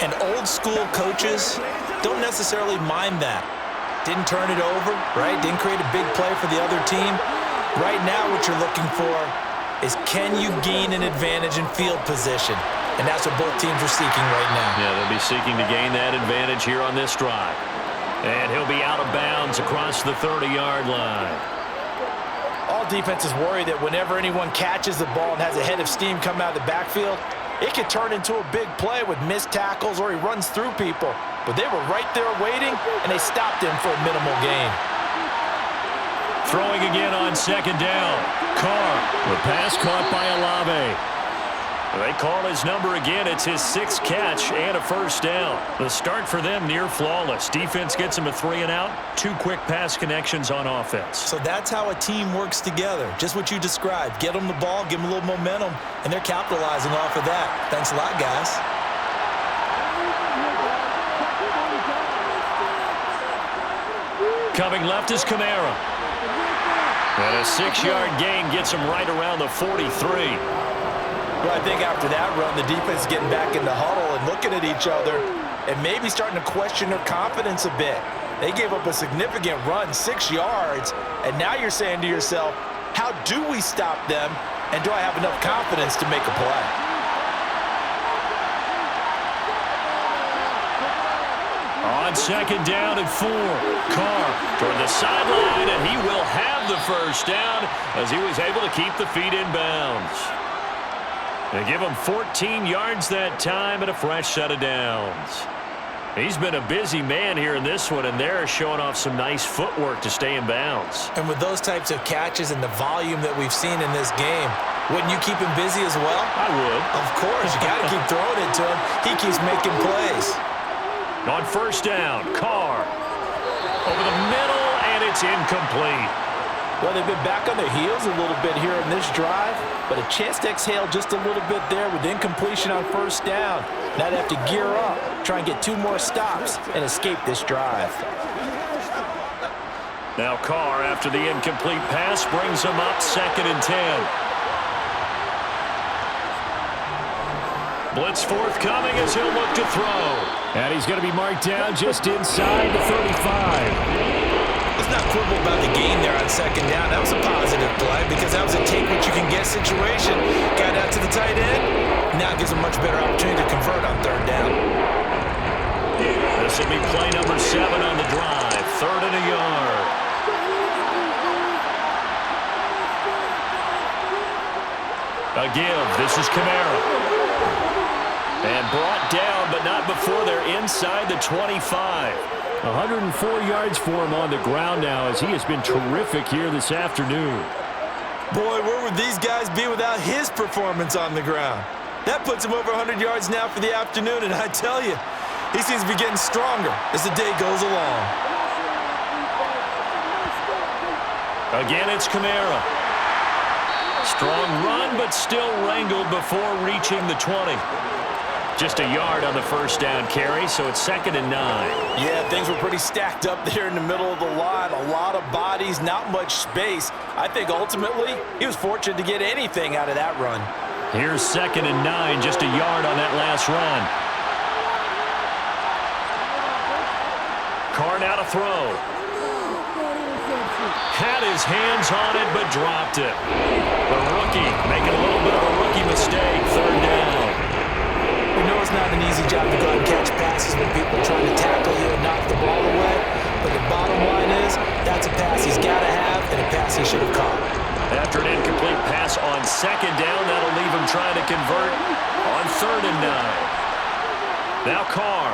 And old-school coaches don't necessarily mind that. Didn't turn it over, right? Didn't create a big play for the other team. Right now what you're looking for is can you gain an advantage in field position? And that's what both teams are seeking right now. Yeah, they'll be seeking to gain that advantage here on this drive. And he'll be out of bounds across the 30-yard line. All defenses worry that whenever anyone catches the ball and has a head of steam come out of the backfield, it could turn into a big play with missed tackles or he runs through people. But they were right there waiting, and they stopped him for a minimal gain. Throwing again on 2nd down. Carr. The pass caught by Olave. They call his number again. It's his 6th catch and a first down. The start for them near flawless. Defense gets him a 3 and out. 2 quick pass connections on offense. So that's how a team works together. Just what you described. Get them the ball, give them a little momentum, and they're capitalizing off of that. Thanks a lot, guys. Coming left is Kamara. And a 6-yard gain gets him right around the 43. Well, I think after that run, the defense is getting back in the huddle and looking at each other and maybe starting to question their confidence a bit. They gave up a significant run, 6 yards, and now you're saying to yourself, how do we stop them, and do I have enough confidence to make a play? On 2nd down and 4. Carr toward the sideline, and he will have the first down as he was able to keep the feet in bounds. They give him 14 yards that time and a fresh set of downs. He's been a busy man here in this one, and they're showing off some nice footwork to stay in bounds. And with those types of catches and the volume that we've seen in this game, wouldn't you keep him busy as well? I would. Of course. You got to keep throwing it to him. He keeps making plays. On 1st down, Carr over the middle, and it's incomplete. Well, they've been back on their heels a little bit here in this drive, but a chance to exhale just a little bit there with incompletion on 1st down. Now they have to gear up, try and get 2 more stops, and escape this drive. Now Carr, after the incomplete pass, brings him up 2nd and 10. Blitz forthcoming as he'll look to throw. And he's going to be marked down just inside the 35. Let's not quibble about the gain there on 2nd down. That was a positive play because that was a take-what-you-can-get situation. Got out to the tight end. Now it gives a much better opportunity to convert on 3rd down. will be play number 7 on the drive. 3rd and a yard. A give. This is Kamara. And brought down, but not before they're inside the 25. 104 yards for him on the ground now as he has been terrific here this afternoon. Boy, where would these guys be without his performance on the ground? That puts him over 100 yards now for the afternoon, and I tell you, he seems to be getting stronger as the day goes along. Again, it's Kamara. Strong run, but still wrangled before reaching the 20. Just a yard on the first down carry, so it's 2nd and 9. Yeah, things were pretty stacked up there in the middle of the line. A lot of bodies, not much space. I think ultimately he was fortunate to get anything out of that run. Here's 2nd and 9, just a yard on that last run. Carr now to throw. Had his hands on it, but dropped it. The rookie making a little bit of a rookie mistake. 3rd down. We know it's not an easy job to go out and catch passes when people are trying to tackle you and knock the ball away. But the bottom line is, that's a pass he's got to have and a pass he should have caught. After an incomplete pass on 2nd down, that'll leave him trying to convert on 3rd and 9. Now Carr.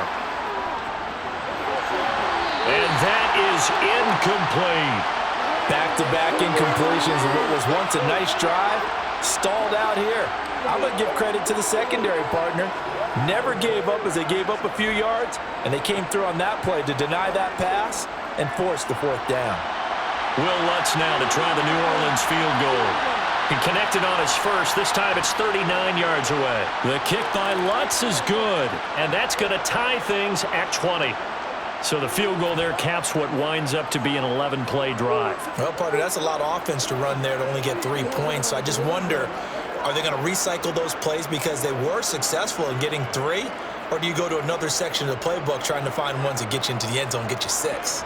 And that is incomplete. Back-to-back incompletions of what was once a nice drive, stalled out here. I'm going to give credit to the secondary partner. Never gave up as they gave up a few yards, and they came through on that play to deny that pass and force the 4th down. Will Lutz now to try the New Orleans field goal. He connected on his first. This time it's 39 yards away. The kick by Lutz is good, and that's going to tie things at 20. So the field goal there caps what winds up to be an 11-play drive. Well, partner, that's a lot of offense to run there to only get 3 points. So I just wonder, are they going to recycle those plays because they were successful in getting 3? Or do you go to another section of the playbook trying to find ones that get you into the end zone and get you 6?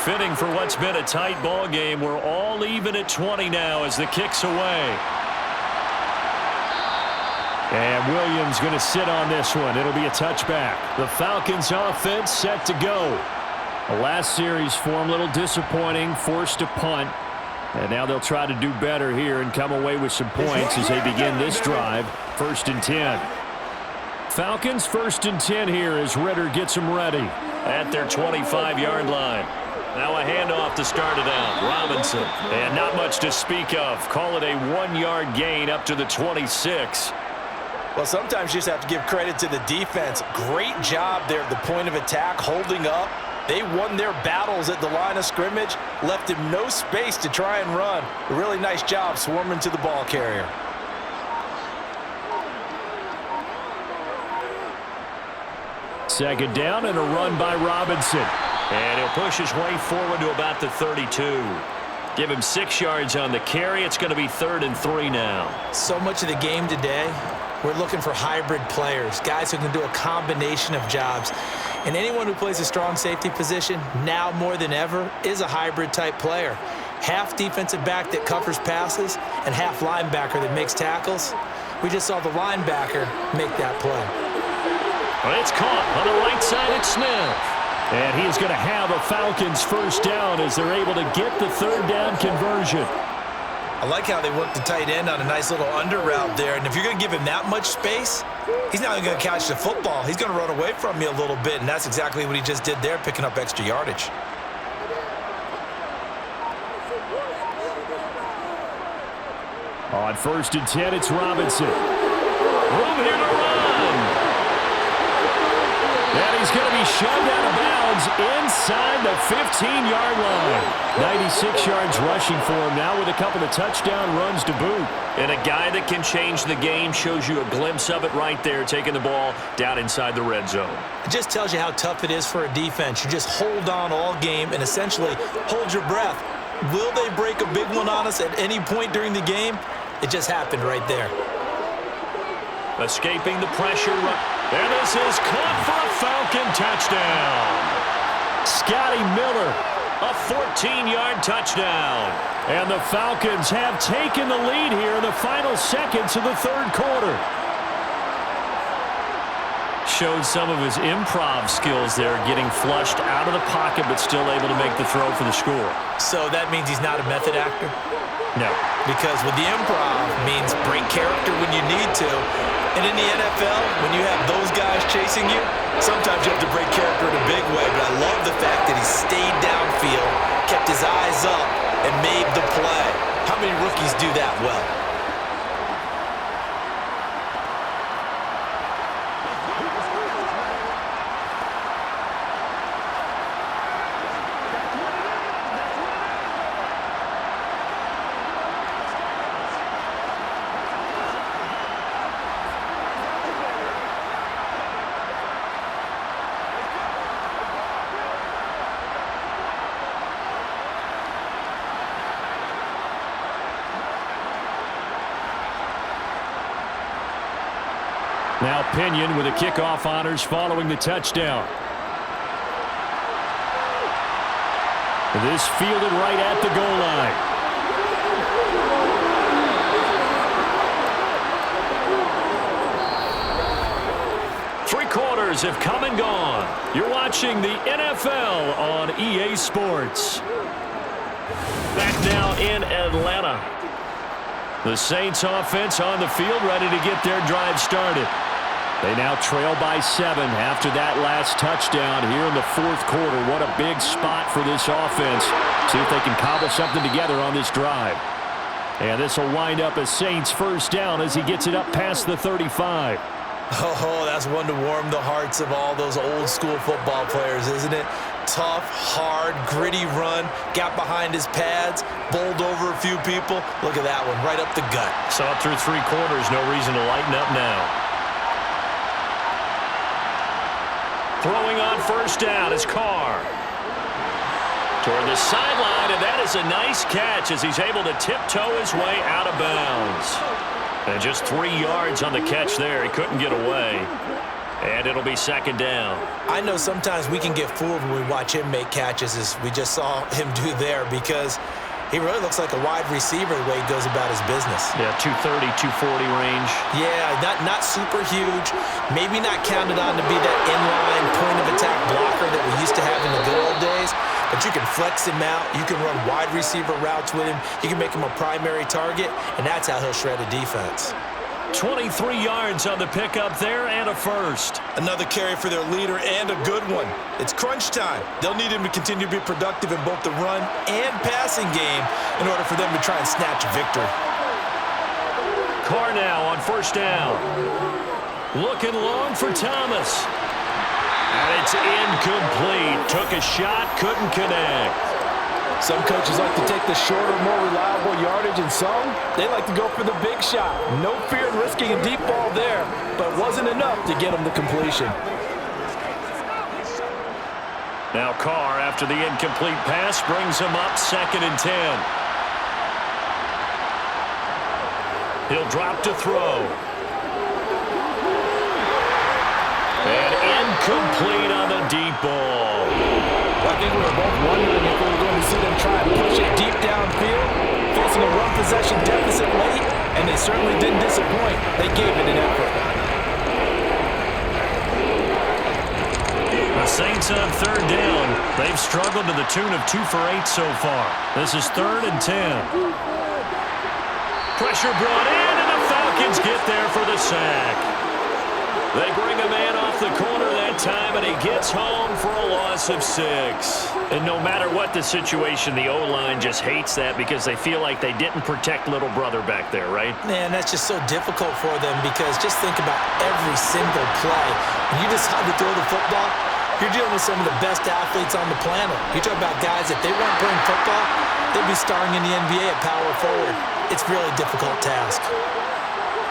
Fitting for what's been a tight ball game. We're all even at 20 now as the kick's away. And Williams going to sit on this one. It'll be a touchback. The Falcons offense set to go. The last series for them, a little disappointing, forced to punt. And now they'll try to do better here and come away with some points as they begin this drive. 1st and 10. Falcons 1st and 10 here as Ritter gets them ready. At their 25-yard line. Now a handoff to start it out. Robinson. And not much to speak of. Call it a 1-yard gain up to the 26. Well, sometimes you just have to give credit to the defense. Great job there at the point of attack, holding up. They won their battles at the line of scrimmage, left him no space to try and run. A really nice job swarming to the ball carrier. Second down and a run by Robinson. And he'll push his way forward to about the 32. Give him 6 yards on the carry. It's going to be 3rd and 3 now. So much of the game today, we're looking for hybrid players, guys who can do a combination of jobs. And anyone who plays a strong safety position, now more than ever, is a hybrid type player. Half defensive back that covers passes and half linebacker that makes tackles. We just saw the linebacker make that play. Well, it's caught on the right side. It's Smith. And he's going to have a Falcons 1st down as they're able to get the 3rd down conversion. I like how they worked the tight end on a nice little under route there. And if you're going to give him that much space, he's not even going to catch the football. He's going to run away from you a little bit, and that's exactly what he just did there, picking up extra yardage. On 1st and 10, it's Robinson. Room here to run. And he's going to be he's shoved out of bounds inside the 15-yard line. 96 yards rushing for him now with a couple of touchdown runs to boot. And a guy that can change the game shows you a glimpse of it right there, taking the ball down inside the red zone. It just tells you how tough it is for a defense. You just hold on all game and essentially hold your breath. Will they break a big one on us at any point during the game? It just happened right there. Escaping the pressure. And this is caught for a Falcon touchdown. Scotty Miller. A 14-yard touchdown. And the Falcons have taken the lead here in the final seconds of the third quarter. Showed some of his improv skills there, getting flushed out of the pocket but still able to make the throw for the score. So that means he's not a method actor? No. Because with the improv means break character when you need to. And in the NFL, when you have those guys chasing you, sometimes you have to break character in a big way. But I love the fact that he stayed downfield, kept his eyes up, and made the play. How many rookies do that well? Now Pinion with the kickoff honors following the touchdown. This fielded right at the goal line. Three quarters have come and gone. You're watching the NFL on EA Sports. Back now in Atlanta. The Saints offense on the field, ready to get their drive started. They now trail by 7 after that last touchdown here in the fourth quarter. What a big spot for this offense. See if they can cobble something together on this drive. And this will wind up a Saints first down as he gets it up past the 35. Oh, that's one to warm the hearts of all those old school football players, isn't it? Tough, hard, gritty run, got behind his pads, bowled over a few people. Look at that one, right up the gut. Saw it through three quarters, no reason to lighten up now. Throwing on first down is Carr. Toward the sideline, and that is a nice catch as he's able to tiptoe his way out of bounds. And just 3 yards on the catch there. He couldn't get away. And it'll be second down. I know sometimes we can get fooled when we watch him make catches, as we just saw him do there, because he really looks like a wide receiver the way he goes about his business. Yeah, 230, 240 range. Yeah, not super huge. Maybe not counted on to be that inline point-of-attack blocker that we used to have in the good old days. But you can flex him out. You can run wide receiver routes with him. You can make him a primary target, and that's how he'll shred a defense. 23 yards on the pickup there and a first. Another carry for their leader and a good one. It's crunch time. They'll need him to continue to be productive in both the run and passing game in order for them to try and snatch a victory. Carr now on first down. Looking long for Thomas. And it's incomplete. Took a shot, couldn't connect. Some coaches like to take the shorter, more reliable yardage, and some, they like to go for the big shot. No fear in risking a deep ball there, but wasn't enough to get him the completion. Now Carr, after the incomplete pass, brings him up 2nd and 10. He'll drop to throw. And incomplete on the deep ball. I think we were both wondering if we were going to see them try and push it deep downfield, facing a one-possession deficit late, and they certainly didn't disappoint. They gave it an effort. The Saints on third down. They've struggled to the tune of 2 for 8 so far. This is 3rd and 10. Pressure brought in, and the Falcons get there for the sack. They bring a man off the corner that time, and he gets home for a loss of 6. And no matter what the situation, the O-line just hates that because they feel like they didn't protect little brother back there, right? Man, that's just so difficult for them because just think about every single play. When you decide to throw the football, You're dealing with some of the best athletes on the planet. You talk about guys, if they weren't playing football, they'd be starring in the NBA at power forward. It's a really difficult task.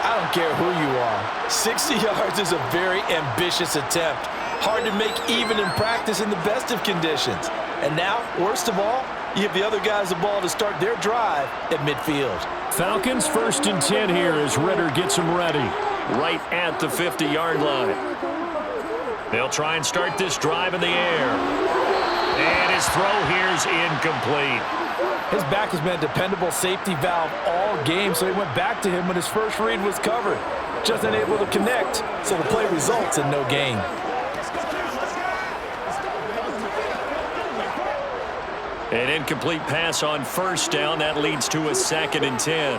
I don't care who you are. 60 yards is a very ambitious attempt. Hard to make even in practice in the best of conditions. And now, worst of all, you give the other guys the ball to start their drive at midfield. Falcons 1st and 10 here as Ritter gets them ready. Right at the 50-yard line. They'll try and start this drive in the air. And his throw here is incomplete. His back has been a dependable safety valve all game, so he went back to him when his first read was covered. Just unable to connect, so the play results in no gain. An incomplete pass on 1st down. That leads to a 2nd and 10.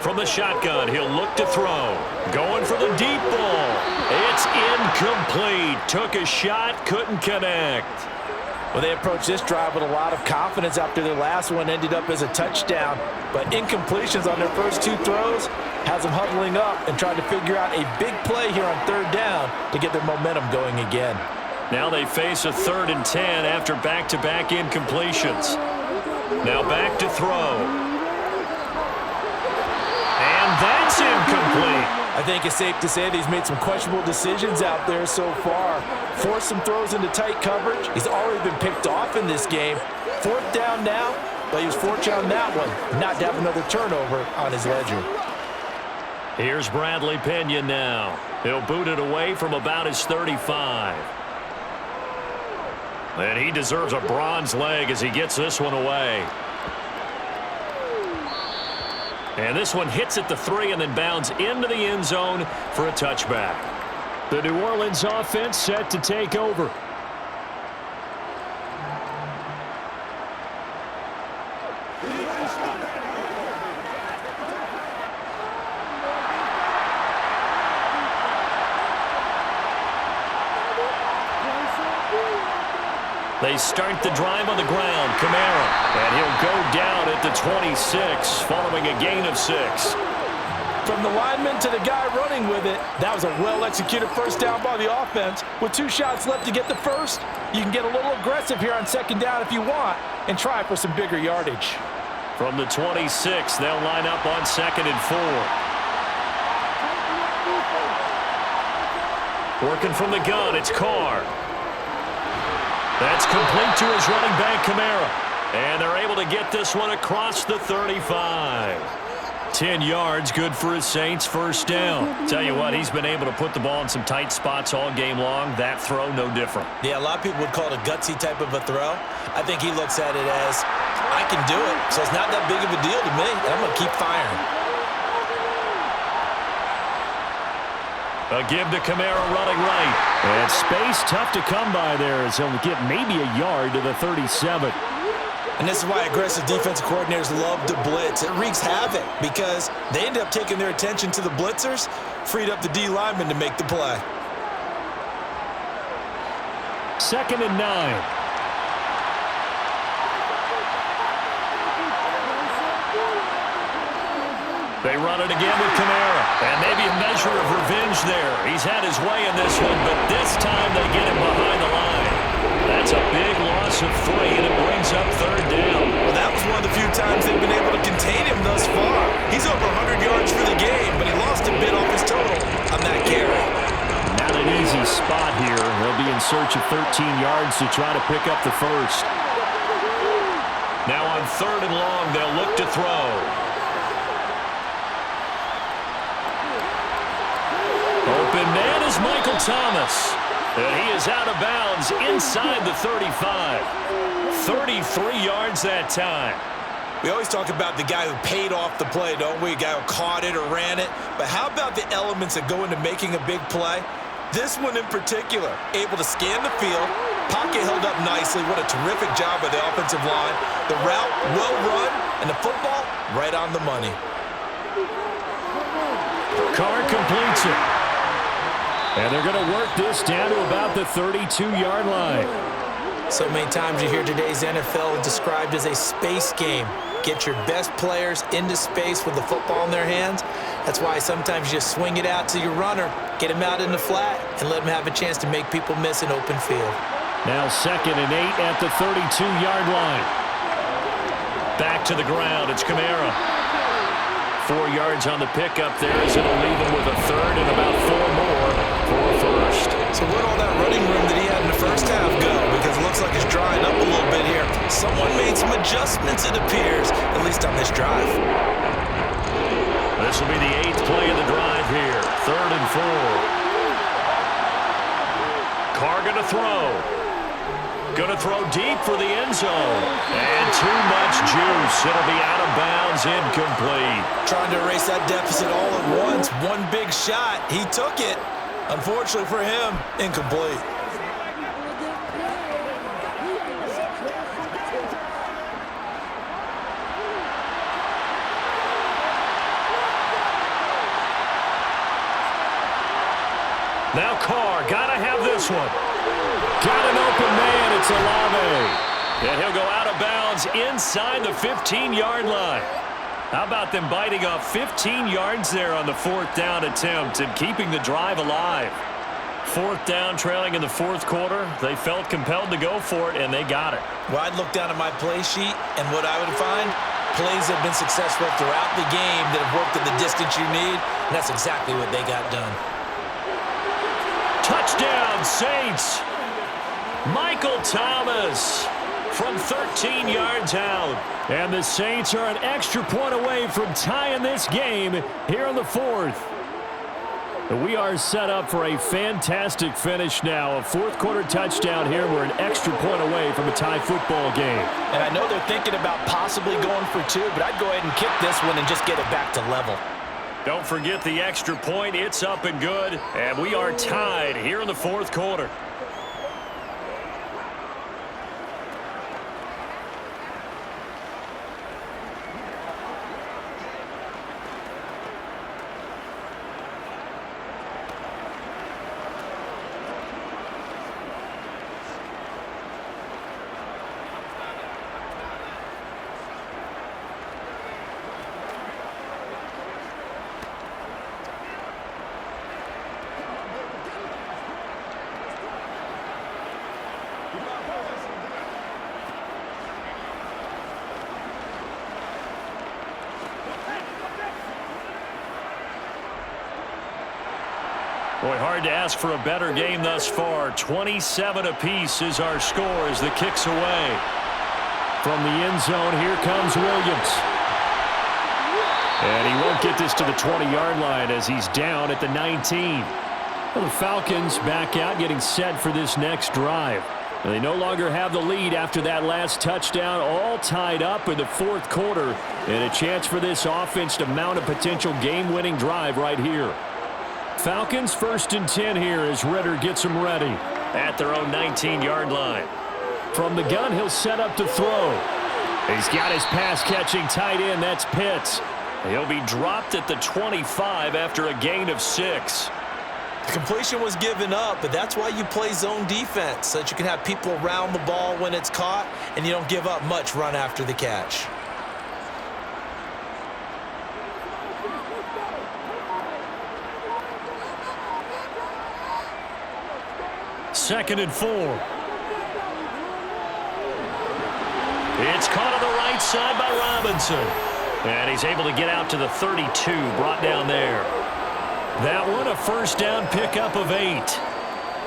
From the shotgun, he'll look to throw. Going for the deep ball. It's incomplete. Took a shot, couldn't connect. Well, they approached this drive with a lot of confidence after their last one ended up as a touchdown. But incompletions on their first 2 throws has them huddling up and trying to figure out a big play here on 3rd down to get their momentum going again. Now they face a 3rd and 10 after back-to-back incompletions. Now back to throw. And that's incomplete. I think it's safe to say that he's made some questionable decisions out there so far. Forced some throws into tight coverage. He's already been picked off in this game. 4th down now, but he was fortunate on that one not to have another turnover on his ledger. Here's Bradley Pinion now. He'll boot it away from about his 35. And he deserves a bronze leg as he gets this one away. And this one hits at the 3 and then bounds into the end zone for a touchback. The New Orleans offense set to take over. They start the drive on the ground. Kamara. And he'll go down at the 26 following a gain of 6. From the lineman to the guy running with it, that was a well-executed first down by the offense. With 2 shots left to get the first, you can get a little aggressive here on 2nd down if you want and try for some bigger yardage. From the 26, they'll line up on 2nd and 4. Working from the gun, it's Carr. That's complete to his running back, Kamara. And they're able to get this one across the 35. 10 yards, good for his Saints, 1st down. Tell you what, he's been able to put the ball in some tight spots all game long. That throw, no different. Yeah, a lot of people would call it a gutsy type of a throw. I think he looks at it as, I can do it, so it's not that big of a deal to me. I'm going to keep firing. A give to Kamara running right. And space tough to come by there as he'll get maybe a yard to the 37. And this is why aggressive defensive coordinators love to blitz. It wreaks havoc because they end up taking their attention to the blitzers, freed up the D lineman to make the play. 2nd and 9. They run it again with Kamara. And maybe a measure of revenge there. He's had his way in this one, but this time they get him behind the line. That's a big loss of 3, and it brings up 3rd down. Well, that was one of the few times they've been able to contain him thus far. He's over 100 yards for the game, but he lost a bit off his total on that carry. Not an easy spot here. They'll be in search of 13 yards to try to pick up the first. Now on 3rd and long, they'll look to throw. Open man is Michael Thomas. And he is out of bounds inside the 35. 33 yards that time. We always talk about the guy who paid off the play, don't we? A guy who caught it or ran it. But how about the elements that go into making a big play? This one in particular, able to scan the field, pocket held up nicely. What a terrific job by the offensive line. The route well run, and the football right on the money. Carr completes it. And they're going to work this down to about the 32-yard line. So many times you hear today's NFL described as a space game. Get your best players into space with the football in their hands. That's why sometimes you just swing it out to your runner, get him out in the flat, and let him have a chance to make people miss an open field. Now 2nd and 8 at the 32-yard line. Back to the ground. It's Kamara. 4 yards on the pickup there as it'll leave him with a third and about 4 more for a first. So where'd all that running room that he had in the first half go? Because it looks like it's drying up a little bit here. Someone made some adjustments, it appears, at least on this drive. This will be the 8th play of the drive here. 3rd and 4. Carr going to throw. Going to throw deep for the end zone. And too much juice. It'll be out of bounds, incomplete. Trying to erase that deficit all at once. One big shot. He took it. Unfortunately for him, incomplete. Now Carr, gotta have this one. Got an open man, it's Olave. And he'll go out of bounds inside the 15-yard line. How about them biting off 15 yards there on the 4th down attempt and keeping the drive alive? 4th down, trailing in the 4th quarter. They felt compelled to go for it, and they got it. Well, I'd look down at my play sheet, and what I would find, plays have been successful throughout the game that have worked at the distance you need, and that's exactly what they got done. Touchdown, Saints. Michael Thomas from 13 yards out. And the Saints are an extra point away from tying this game here in the 4th. We are set up for a fantastic finish now. A 4th quarter touchdown here. We're an extra point away from a tie football game. And I know they're thinking about possibly going for 2, but I'd go ahead and kick this one and just get it back to level. Don't forget the extra point. It's up and good. And we are tied here in the 4th quarter. Boy, hard to ask for a better game thus far. 27 apiece is our score as the kick's away. From the end zone, here comes Williams. And he won't get this to the 20-yard line as he's down at the 19. Well, the Falcons back out, getting set for this next drive. They no longer have the lead after that last touchdown, all tied up in the 4th quarter, and a chance for this offense to mount a potential game-winning drive right here. Falcons 1st and 10 here as Ritter gets them ready. At their own 19-yard line. From the gun, he'll set up to throw. He's got his pass-catching tight end. That's Pitts. He'll be dropped at the 25 after a gain of 6. The completion was given up, but that's why you play zone defense, so that you can have people around the ball when it's caught, and you don't give up much run after the catch. Second and 4. It's caught on the right side by Robinson. And he's able to get out to the 32, brought down there. That one, a first down pickup of 8.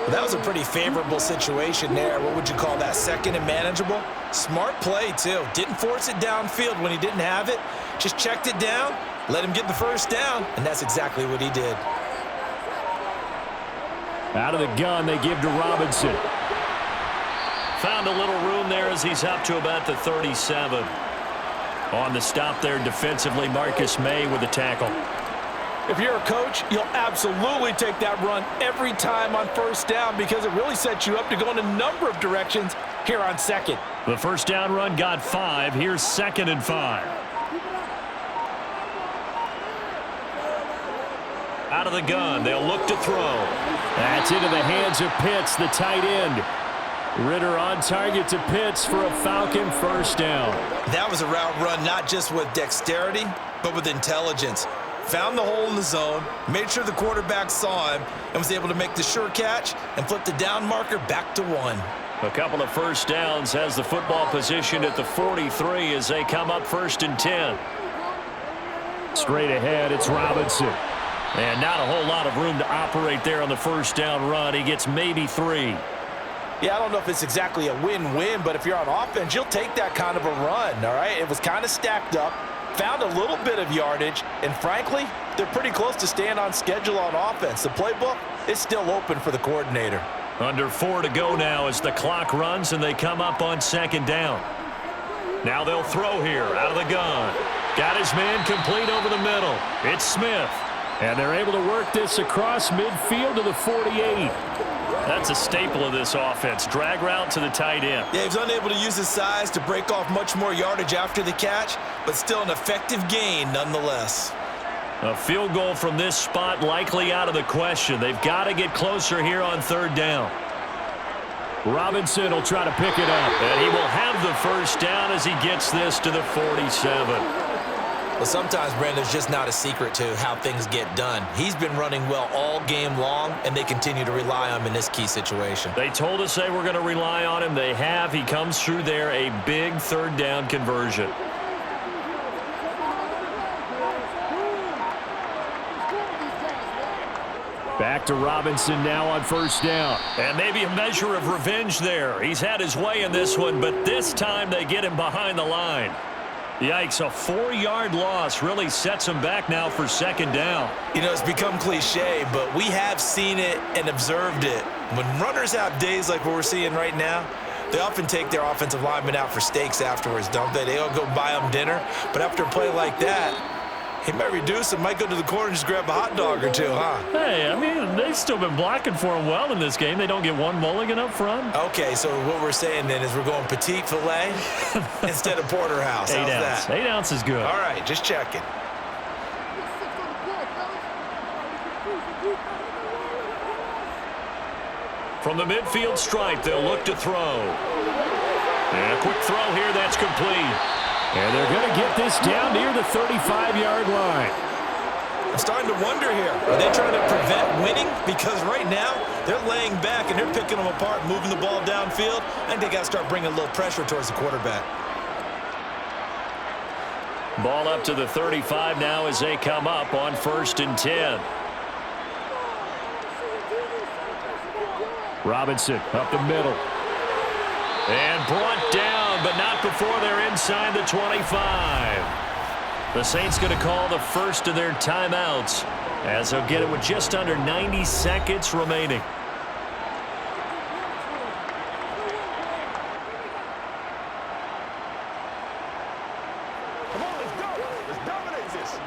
That was a pretty favorable situation there. What would you call that? 2nd and manageable? Smart play, too. Didn't force it downfield when he didn't have it. Just checked it down, let him get the first down, and that's exactly what he did. Out of the gun, they give to Robinson. Found a little room there as he's up to about the 37. On the stop there defensively, Marcus May with the tackle. If you're a coach, you'll absolutely take that run every time on first down because it really sets you up to go in a number of directions here on 2nd. The first down run got 5. Here's 2nd and 5. Out of the gun, they'll look to throw. That's into the hands of Pitts, the tight end. Ritter on target to Pitts for a Falcon first down. That was a route run not just with dexterity, but with intelligence. found the hole in the zone, made sure the quarterback saw him, and was able to make the sure catch and flip the down marker back to 1. A couple of first downs, has the football positioned at the 43 as they come up 1st and 10. Straight ahead, it's Robinson. And not a whole lot of room to operate there on the first down run. He gets maybe 3. Yeah, I don't know if it's exactly a win-win, but if you're on offense, you'll take that kind of a run, all right? It was kind of stacked up, found a little bit of yardage, and frankly, they're pretty close to staying on schedule on offense. The playbook is still open for the coordinator. Under 4 to go now as the clock runs and they come up on 2nd down. Now they'll throw here out of the gun. Got his man complete over the middle. It's Smith. And they're able to work this across midfield to the 48. That's a staple of this offense. Drag route to the tight end. Yeah, he was unable to use his size to break off much more yardage after the catch, but still an effective gain nonetheless. A field goal from this spot likely out of the question. They've got to get closer here on 3rd down. Robinson will try to pick it up. And he will have the first down as he gets this to the 47. Well, sometimes, Brandon, there's just not a secret to how things get done. He's been running well all game long, and they continue to rely on him in this key situation. They told us they were going to rely on him. They have. He comes through there, a big 3rd down conversion. Back to Robinson now on 1st down. And maybe a measure of revenge there. He's had his way in this one, but this time they get him behind the line. Yikes, a 4-yard loss really sets him back now for 2nd down. You know, it's become cliche, but we have seen it and observed it. When runners have days like what we're seeing right now, they often take their offensive linemen out for steaks afterwards, don't they? They all go buy them dinner. But after a play like that, he might reduce it, might go to the corner and just grab a hot dog or two, huh? Hey, I mean, they've still been blocking for him well in this game. They don't get one mulligan up front. Okay, so what we're saying then is we're going petite filet instead of porterhouse. How's that? 8 ounce is good. All right, just checking. From the midfield stripe, they'll look to throw. And a quick throw here, that's complete. And they're going to get this down near the 35-yard line. I'm starting to wonder here. Are they trying to prevent winning? Because right now, they're laying back and they're picking them apart, moving the ball downfield. I think they got to start bringing a little pressure towards the quarterback. Ball up to the 35 now as they come up on 1st and 10. Robinson up the middle. And brought down, but not before they're inside the 25. The Saints going to call the first of their timeouts as they'll get it with just under 90 seconds remaining. Come on, let's go. Let's dominate this.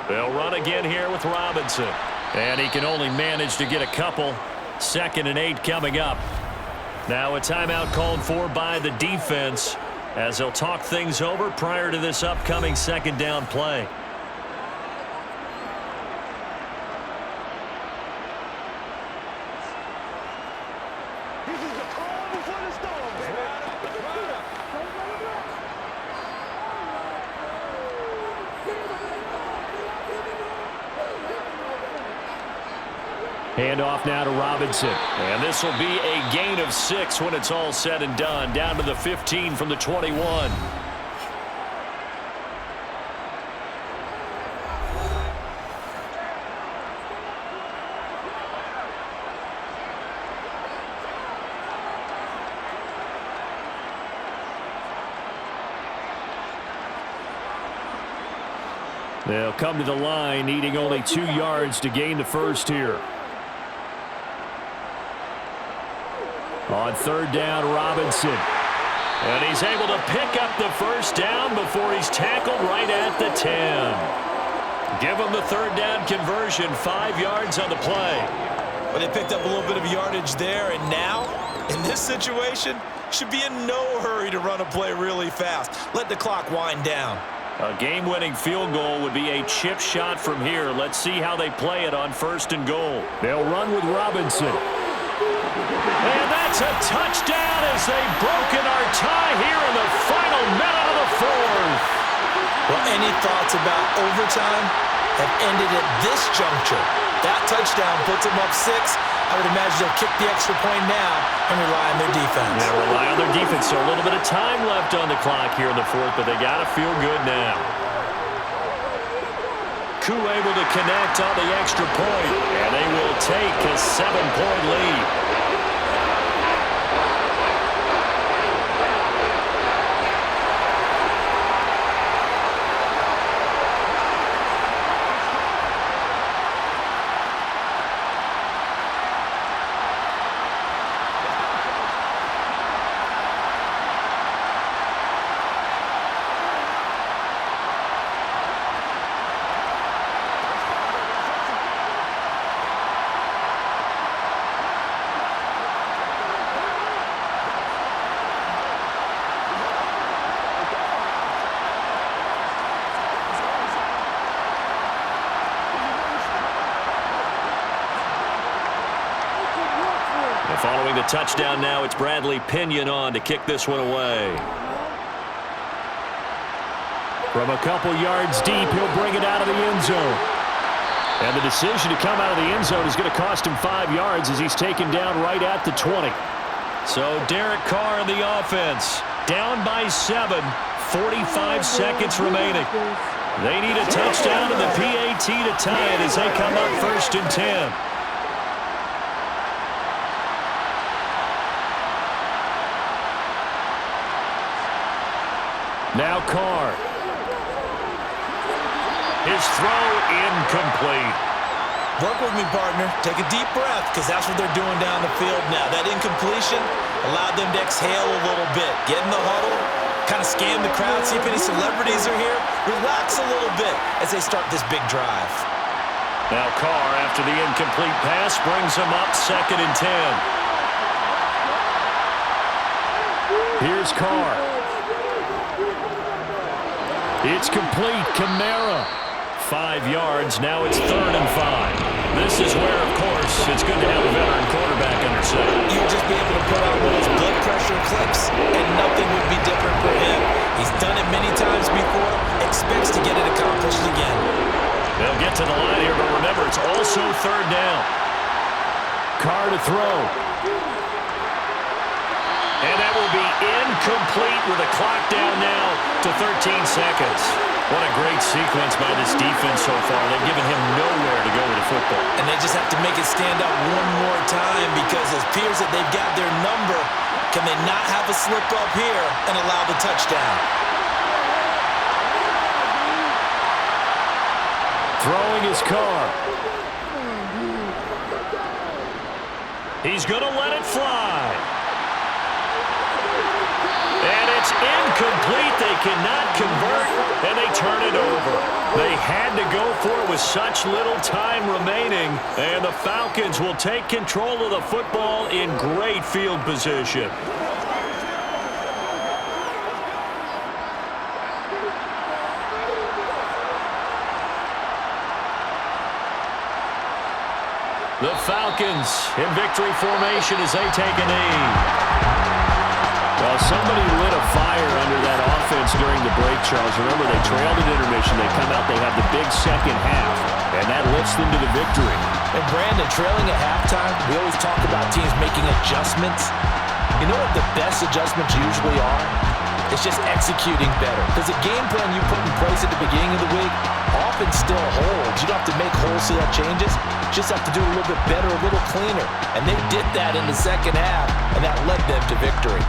They'll run again here with Robinson. And he can only manage to get a couple. 2nd and 8 coming up. Now a timeout called for by the defense as they'll talk things over prior to this upcoming 2nd down play. This is the calm before the storm, baby. Handoff now to Robinson. And this will be a gain of 6 when it's all said and done. Down to the 15 from the 21. They'll come to the line, needing only 2 yards to gain the first here. On 3rd down, Robinson. And he's able to pick up the first down before he's tackled right at the 10. Give him the 3rd down conversion, 5 yards on the play. Well, they picked up a little bit of yardage there, and now, in this situation, should be in no hurry to run a play really fast. Let the clock wind down. A game-winning field goal would be a chip shot from here. Let's see how they play it on 1st and goal. They'll run with Robinson. And that's a touchdown as they've broken our tie here in the final minute of the fourth. Well, any thoughts about overtime have ended at this juncture. That touchdown puts them up 6. I would imagine they'll kick the extra point now and rely on their defense. Yeah, rely on their defense. So a little bit of time left on the clock here in the fourth, but they got to feel good now. Koo able to connect on the extra point, and they will take a 7-point lead. Following the touchdown now, it's Bradley Pinion on to kick this one away. From a couple yards deep, he'll bring it out of the end zone. And the decision to come out of the end zone is going to cost him 5 yards as he's taken down right at the 20. So Derek Carr in the offense, down by 7, 45 seconds remaining. They need a touchdown and the PAT to tie it as they come up 1st and 10. Now Carr. His throw incomplete. Work with me, partner. Take a deep breath, because that's what they're doing down the field now. That incompletion allowed them to exhale a little bit. Get in the huddle, kind of scan the crowd, see if any celebrities are here. Relax a little bit as they start this big drive. Now Carr, after the incomplete pass, brings him up 2nd and 10. Here's Carr. It's complete. Kamara. 5 yards. Now it's 3rd and 5. This is where, of course, it's good to have a veteran quarterback under center. You'll just be able to put on one of those blood pressure clips, and nothing would be different for him. He's done it many times before, expects to get it accomplished again. They'll get to the line here, but remember, it's also 3rd down. Carr to throw. And that will be incomplete with a clock down now to 13 seconds. What a great sequence by this defense so far. They've given him nowhere to go with the football. And they just have to make it stand up one more time, because it appears that they've got their number. Can they not have a slip up here and allow the touchdown? Throwing his Carr. He's going to let it fly. And it's incomplete. They cannot convert, and they turn it over. They had to go for it with such little time remaining, and the Falcons will take control of the football in great field position. The Falcons in victory formation as they take a knee. Well, somebody lit a fire under that offense during the break, Charles. Remember, they trailed at intermission. They come out, they have the big second half, and that lifts them to the victory. And Brandon, trailing at halftime, we always talk about teams making adjustments. You know what the best adjustments usually are? It's just executing better. Because the game plan you put in place at the beginning of the week often still holds. You don't have to make wholesale changes. You just have to do a little bit better, a little cleaner. And they did that in the second half, and that led them to victory.